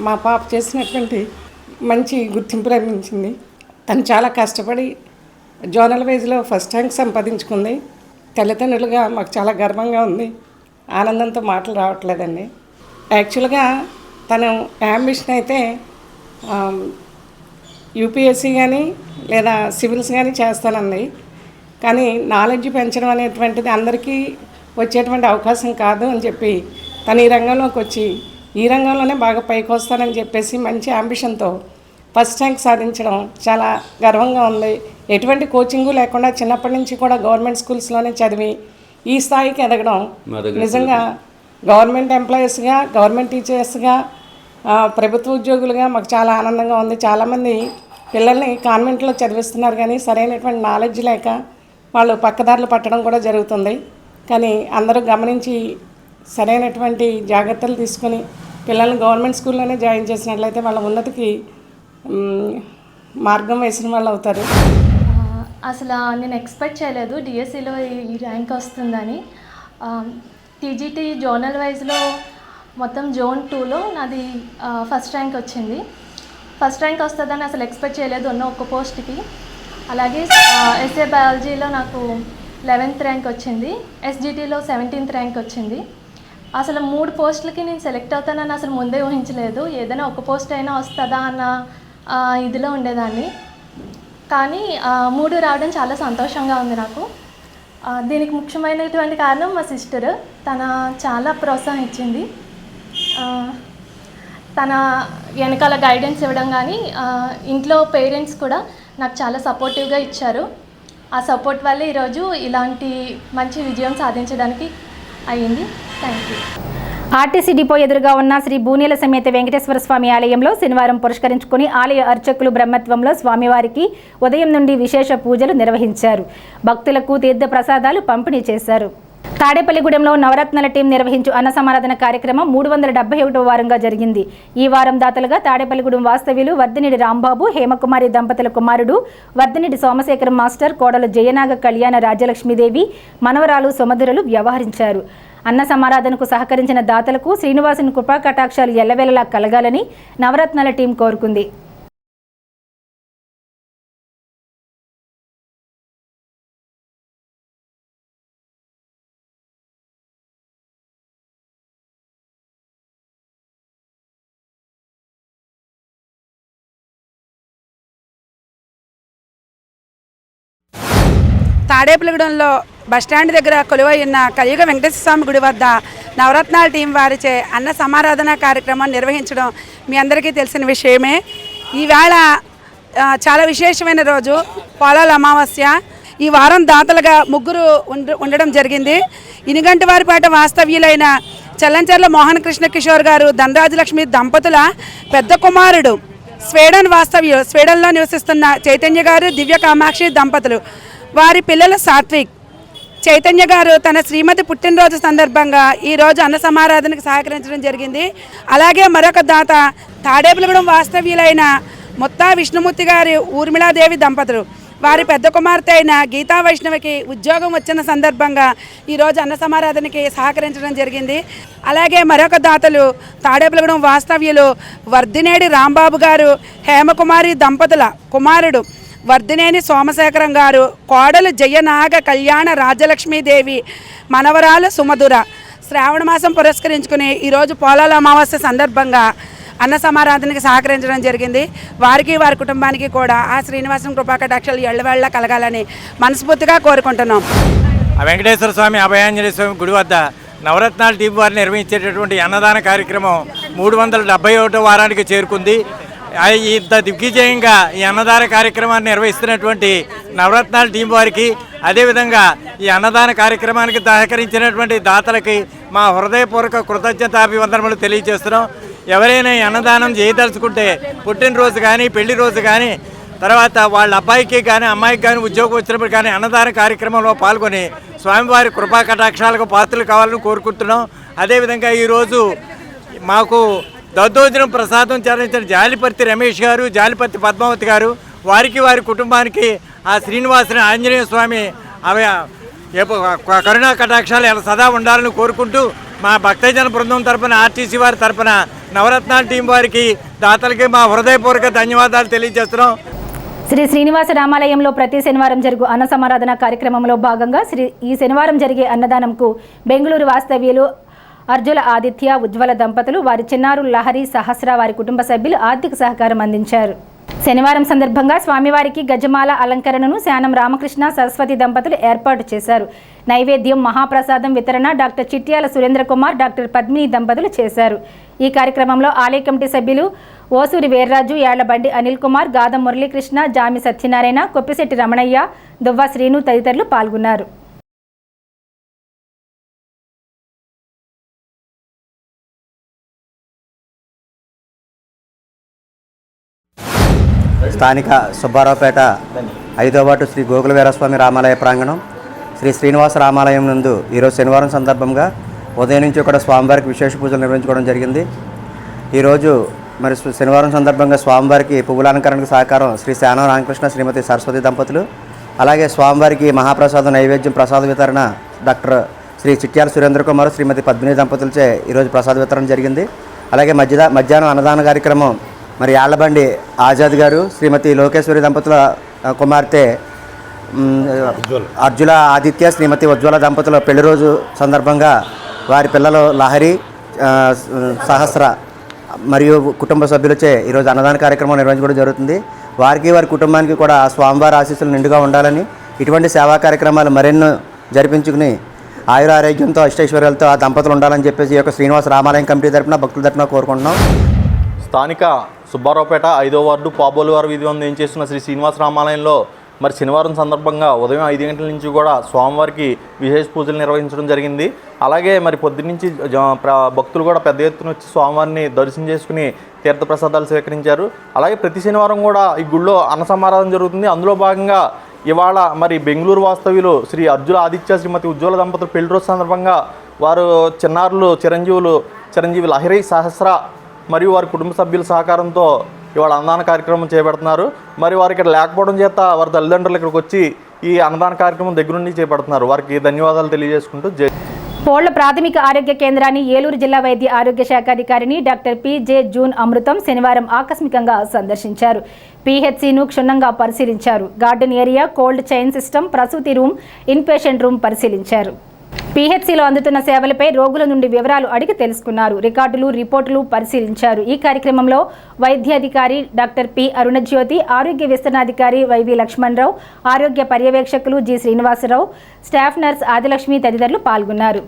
మా పాప చేసినటువంటి మంచి గుర్తింపు లభించింది. తను చాలా కష్టపడి జోనల్ వైజ్లో ఫస్ట్ ర్యాంక్ సంపాదించుకుంది. తల్లిదండ్రులుగా మాకు చాలా గర్వంగా ఉంది. ఆనందంతో మాటలు రావట్లేదండి. యాక్చువల్గా తను యాంబిషన్ అయితే యూపీఎస్సీ కానీ లేదా సివిల్స్ కానీ చేస్తానండి. కానీ నాలెడ్జ్ పెంచడం అనేటువంటిది అందరికీ వచ్చేటువంటి అవకాశం కాదు అని చెప్పి తను ఈ రంగంలోకి వచ్చి ఈ రంగంలోనే బాగా పైకి వస్తానని చెప్పేసి మంచి యాంబిషన్తో ఫస్ట్ ర్యాంక్ సాధించడం చాలా గర్వంగా ఉంది. ఎటువంటి కోచింగు లేకుండా చిన్నప్పటి నుంచి కూడా గవర్నమెంట్ స్కూల్స్లోనే చదివి ఈ స్థాయికి ఎదగడం నిజంగా గవర్నమెంట్ ఎంప్లాయీస్గా, గవర్నమెంట్ టీచర్స్గా, ప్రభుత్వ ఉద్యోగులుగా మాకు చాలా ఆనందంగా ఉంది. చాలామంది పిల్లల్ని కాన్వెంట్లో చదివిస్తున్నారు కానీ సరైనటువంటి నాలెడ్జ్ లేక వాళ్ళు పక్కదారులు పట్టడం కూడా జరుగుతుంది. కానీ అందరూ గమనించి సరైనటువంటి జాగ్రత్తలు తీసుకొని పిల్లల్ని గవర్నమెంట్ స్కూల్లోనే జాయిన్ చేసినట్లయితే వాళ్ళ ఉన్నతికి మార్గం వేసిన వాళ్ళు అవుతారు. అసలు నేను ఎక్స్పెక్ట్ చేయలేదు డిఎస్సిలో ఈ ర్యాంక్ వస్తుందని. టీజీటీ జోనల్ వైజ్లో మొత్తం జోన్ 2లో నాది ఫస్ట్ ర్యాంక్ వచ్చింది. ఫస్ట్ ర్యాంక్ వస్తుందని అసలు ఎక్స్పెక్ట్ చేయలేదు ఉన్న ఒక్క పోస్ట్కి. అలాగే ఎస్ఏ బయాలజీలో నాకు 11th ర్యాంక్ వచ్చింది. ఎస్జిటిలో 17th ర్యాంక్ వచ్చింది. అసలు 3 పోస్టులకి నేను సెలెక్ట్ అవుతానని అసలు ముందే ఊహించలేదు. ఏదైనా ఒక పోస్ట్ అయినా వస్తుందా అన్న ఇదిలో ఉండేదాన్ని. కానీ 3 రావడం చాలా సంతోషంగా ఉంది నాకు. దీనికి ముఖ్యమైనటువంటి కారణం మా సిస్టర్. తన చాలా ప్రోత్సాహించింది. తన వెనకాల గైడెన్స్ ఇవ్వడం కానీ ఇంట్లో పేరెంట్స్ కూడా నాకు చాలా సపోర్టివ్గా ఇచ్చారు. ఆ సపోర్ట్ వల్ల ఈరోజు ఇలాంటి మంచి విజయం సాధించడానికి అయ్యింది. Thank you. ఆర్టీసీ డిపో ఎదురుగా ఉన్న శ్రీ బూనేల సమేత వెంకటేశ్వర స్వామి ఆలయంలో శనివారం పురస్కరించుకుని ఆలయ అర్చకులు బ్రహ్మత్వంలో స్వామివారికి ఉదయం నుండి విశేష పూజలు నిర్వహించారు. భక్తులకు తీర్థ ప్రసాదాలు పంపిణీ చేశారు. తాడేపల్లిగూడెంలో నవరత్నాల టీం నిర్వహించు అన్న సమారాధన కార్యక్రమం 371వ వారంగా జరిగింది. ఈ వారం దాతలుగా తాడేపల్లిగూడెం వాస్తవ్యులు వర్ధినిడి రాంబాబు, హేమకుమారి దంపతుల కుమారుడు వర్ధినిడి సోమశేఖరం మాస్టర్, కోడలు జయనాగ కళ్యాణ రాజ్యలక్ష్మీదేవి, మనవరాలు సుమధురలు వ్యవహరించారు. అన్న సమారాధనకు సహకరించిన దాతలకు శ్రీనివాసుని కృపా కటాక్షాలు ఎల్లవేళలా కలగాలని నవరత్నాల టీం కోరుకుంది. తాడేపల్లిగూడెంలో బస్టాండ్ దగ్గర కొలువై ఉన్న కలియుగ వెంకటేశ్వర స్వామి గుడి వద్ద నవరత్నాల టీం వారిచే అన్న సమారాధన కార్యక్రమం నిర్వహించడం మీ అందరికీ తెలిసిన విషయమే. ఈవేళ చాలా విశేషమైన రోజు, పోలాల అమావాస్య. ఈ వారం దాతలుగా 3 ఉండడం జరిగింది. ఇనిగంటివారిపేట వాస్తవ్యులైన చల్లంచెర్ల మోహన్ కృష్ణ కిషోర్ గారు, ధనరాజలక్ష్మి దంపతుల పెద్ద కుమారుడు స్వీడన్లో నివసిస్తున్న చైతన్య గారు, దివ్య కామాక్షి దంపతులు, వారి పిల్లలు సాత్విక్. చైతన్య గారు తన శ్రీమతి పుట్టినరోజు సందర్భంగా ఈరోజు అన్న సమారాధనకు సహకరించడం జరిగింది. అలాగే మరొక దాత తాడేపల్లిగూడెం వాస్తవ్యులైన ముత్తా విష్ణుమూర్తి గారి ఊర్మిళాదేవి దంపతులు, వారి పెద్ద కుమార్తె అయిన గీతా వైష్ణవికి ఉద్యోగం వచ్చిన సందర్భంగా ఈరోజు అన్న సమారాధనకి సహకరించడం జరిగింది. అలాగే మరొక దాతలు తాడేపల్లిగూడెం వాస్తవ్యులు వర్ధినేడి రాంబాబు గారు, హేమకుమారి దంపతుల కుమారుడు వర్ధినేని సోమశేఖరం గారు, కోడలు జయనాగ కళ్యాణ రాజ్యలక్ష్మీదేవి, మనవరాలు సుమధుర. శ్రావణ మాసం పురస్కరించుకుని ఈరోజు పోలాల అమావాస్య సందర్భంగా అన్న సమారాధనకి సహకరించడం జరిగింది. వారికి వారి కుటుంబానికి కూడా ఆ శ్రీనివాసం కృపాకటాక్షలు ఎళ్ళవేళ్ళ కలగాలని మనస్ఫూర్తిగా కోరుకుంటున్నాం. వెంకటేశ్వర స్వామి, అభయాంజనేయ స్వామి గుడి వద్ద నవరత్నాల టీం వారు నిర్వహించేటటువంటి అన్నదాన కార్యక్రమం 371వ వారానికి చేరుకుంది. ఇంత దిగ్విజయంగా ఈ అన్నదాన కార్యక్రమాన్ని నిర్వహిస్తున్నటువంటి నవరత్నాల టీం వారికి, అదేవిధంగా ఈ అన్నదాన కార్యక్రమానికి సహకరించినటువంటి దాతలకి మా హృదయపూర్వక కృతజ్ఞతాభివందనములు తెలియజేస్తున్నాం. ఎవరైనా ఈ అన్నదానం చేయదలుచుకుంటే పుట్టినరోజు కానీ, పెళ్లి రోజు కానీ, తర్వాత వాళ్ళ అబ్బాయికి కానీ అమ్మాయికి కానీ ఉద్యోగం వచ్చినప్పుడు కానీ అన్నదాన కార్యక్రమంలో పాల్గొని స్వామివారి కృపా కటాక్షాలకు పాత్రలు కావాలని కోరుకుంటున్నాం. అదేవిధంగా ఈరోజు మాకు దద్దోజనం ప్రసాదం చాలించిన జాలిపర్తి రమేష్ గారు, జాలిపర్తి పద్మావతి గారు, వారికి వారి కుటుంబానికి ఆ శ్రీనివాసుని ఆంజనేయ స్వామి కరుణా కటాక్షాలు ఎలా సదా ఉండాలని కోరుకుంటూ మా భక్తజన బృందం తరపున, ఆర్టీసీ వారి తరపున, నవరత్నాల టీం వారికి, దాతలకి మా హృదయపూర్వక ధన్యవాదాలు తెలియజేస్తున్నాం. శ్రీ శ్రీనివాస రామాలయంలో ప్రతి శనివారం జరుగు అన్న సమారాధన కార్యక్రమంలో భాగంగా ఈ శనివారం జరిగే అన్నదానంకు బెంగళూరు వాస్తవ్యులు అర్జుల ఆదిత్య, ఉజ్వల దంపతులు, వారి చిన్నారు లహరి, సహస్ర, వారి కుటుంబ సభ్యులు ఆర్థిక సహకారం అందించారు. శనివారం సందర్భంగా స్వామివారికి గజమాల అలంకరణను శానం రామకృష్ణ, సరస్వతి దంపతులు ఏర్పాటు చేశారు. నైవేద్యం, మహాప్రసాదం వితరణ డాక్టర్ చిట్యాల సురేంద్ర కుమార్, డాక్టర్ పద్మిని దంపతులు చేశారు. ఈ కార్యక్రమంలో ఆలయ కమిటీ సభ్యులు ఓసూరి వీర్రాజు, యాళ్లబండి అనిల్ కుమార్, గాదం మురళీకృష్ణ, జామి సత్యనారాయణ, కొప్పిశెట్టి రమణయ్య, దువ్వ శ్రీను తదితరులు పాల్గొన్నారు. స్థానిక సుబ్బారావుపేట 5వ వార్డు శ్రీ గోకుల వీరస్వామి రామాలయ ప్రాంగణం శ్రీ శ్రీనివాస రామాలయం నందు ఈరోజు శనివారం సందర్భంగా ఉదయం నుంచి కూడా స్వామివారికి విశేష పూజలు నిర్వహించుకోవడం జరిగింది. ఈరోజు మరి శనివారం సందర్భంగా స్వామివారికి పువ్వుల అలంకరణకు సహకారం శ్రీ శానం రామకృష్ణ, శ్రీమతి సరస్వతి దంపతులు, అలాగే స్వామివారికి మహాప్రసాదం నైవేద్యం ప్రసాద వితరణ డాక్టర్ శ్రీ చిట్యాల సురేంద్ర కుమార్, శ్రీమతి పద్మిని దంపతులచే ఈరోజు ప్రసాద వితరణ జరిగింది. అలాగే మధ్యాహ్నం అన్నదాన కార్యక్రమం మరి యాళ్లబండి ఆజాద్ గారు, శ్రీమతి లోకేశ్వరి దంపతుల కుమార్తె అర్జుల ఆదిత్య, శ్రీమతి ఉజ్వల దంపతుల పెళ్లి రోజు సందర్భంగా వారి పిల్లలు లహరి, సహస్ర మరియు కుటుంబ సభ్యులచే ఈరోజు అన్నదాన కార్యక్రమం నిర్వహించడం జరుగుతుంది. వారికి వారి కుటుంబానికి కూడా స్వామివారి ఆశీస్సులు నిండుగా ఉండాలని, ఇటువంటి సేవా కార్యక్రమాలు మరెన్నో జరిపించుకుని ఆయుర ఆరోగ్యంతో అష్టైశ్వర్యాలతో ఆ దంపతులు ఉండాలని చెప్పేసి ఈ యొక్క శ్రీనివాస రామాలయం కమిటీ తరపున భక్తుల తరపున కోరుకుంటున్నాం. స్థానిక సుబ్బారావుపేట 5వ వార్డు పాబోలువారు వీధి వద్ద ఏం చేస్తున్న శ్రీ శ్రీనివాస రామాలయంలో మరి శనివారం సందర్భంగా ఉదయం 5 గంటల నుంచి కూడా స్వామివారికి విశేష పూజలు నిర్వహించడం జరిగింది. అలాగే మరి పొద్దున్నుంచి భక్తులు కూడా పెద్ద ఎత్తున వచ్చి స్వామివారిని దర్శనం చేసుకుని తీర్థప్రసాదాలు స్వీకరించారు. అలాగే ప్రతి శనివారం కూడా ఈ గుళ్ళో అన్న సమారాధన జరుగుతుంది. అందులో భాగంగా ఇవాళ మరి బెంగళూరు వాస్తవ్యులు శ్రీ అర్జుల ఆదిత్య, శ్రీమతి ఉజ్వల దంపతులు పెళ్లి రోజు సందర్భంగా వారు చిన్నారులు చిరంజీవి లహరి, సహస్ర మరియు వారి కుటుంబ సభ్యుల సహకారంతో ఇవాళ అన్నదాన కార్యక్రమం చేపడుతున్నారు. మరి వారు ఇక్కడ లేకపోవడం చేత వారి తల్లిదండ్రులు ఇక్కడికి వచ్చి ఈ అన్నదాన కార్యక్రమం దగ్గరుండి చేపడుతున్నారు. వారికి ధన్యవాదాలు తెలియజేసుకుంటూ పోళ్ల ప్రాథమిక ఆరోగ్య కేంద్రాన్ని ఏలూరు జిల్లా వైద్య ఆరోగ్య శాఖ అధికారిని డాక్టర్ పి.జె. జూన్ అమృతం శనివారం ఆకస్మికంగా సందర్శించారు. పిహెచ్సిను క్షుణ్ణంగా పరిశీలించారు. Garden area, cold chain system, ప్రసూతి రూమ్, ఇన్పేషెంట్ రూమ్ పరిశీలించారు. పిహెచ్సిలో అందుతున్న సేవలపై రోగుల నుండి వివరాలు అడిగి తెలుసుకున్నారు. రికార్డులు, రిపోర్టులు పరిశీలించారు. ఈ కార్యక్రమంలో వైద్యాధికారి డాక్టర్ పి. అరుణజ్యోతి, ఆరోగ్య విస్తరణాధికారి వైవి లక్ష్మణరావు, ఆరోగ్య పర్యవేక్షకులు G. Srinivasarao, staff nurse Adilakshmi తదితరులు పాల్గొన్నారు.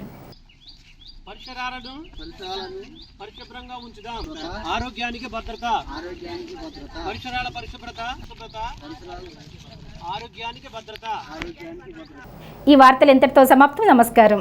పరిశుభ్రంగా ఉంచుదాం. ఆరోగ్యానికి భద్రత. పరిసరాల పరిశుభ్రత. ఆరోగ్యానికి భద్రత. ఈ వార్తలు ఇంతటితో సమాప్తం. నమస్కారం.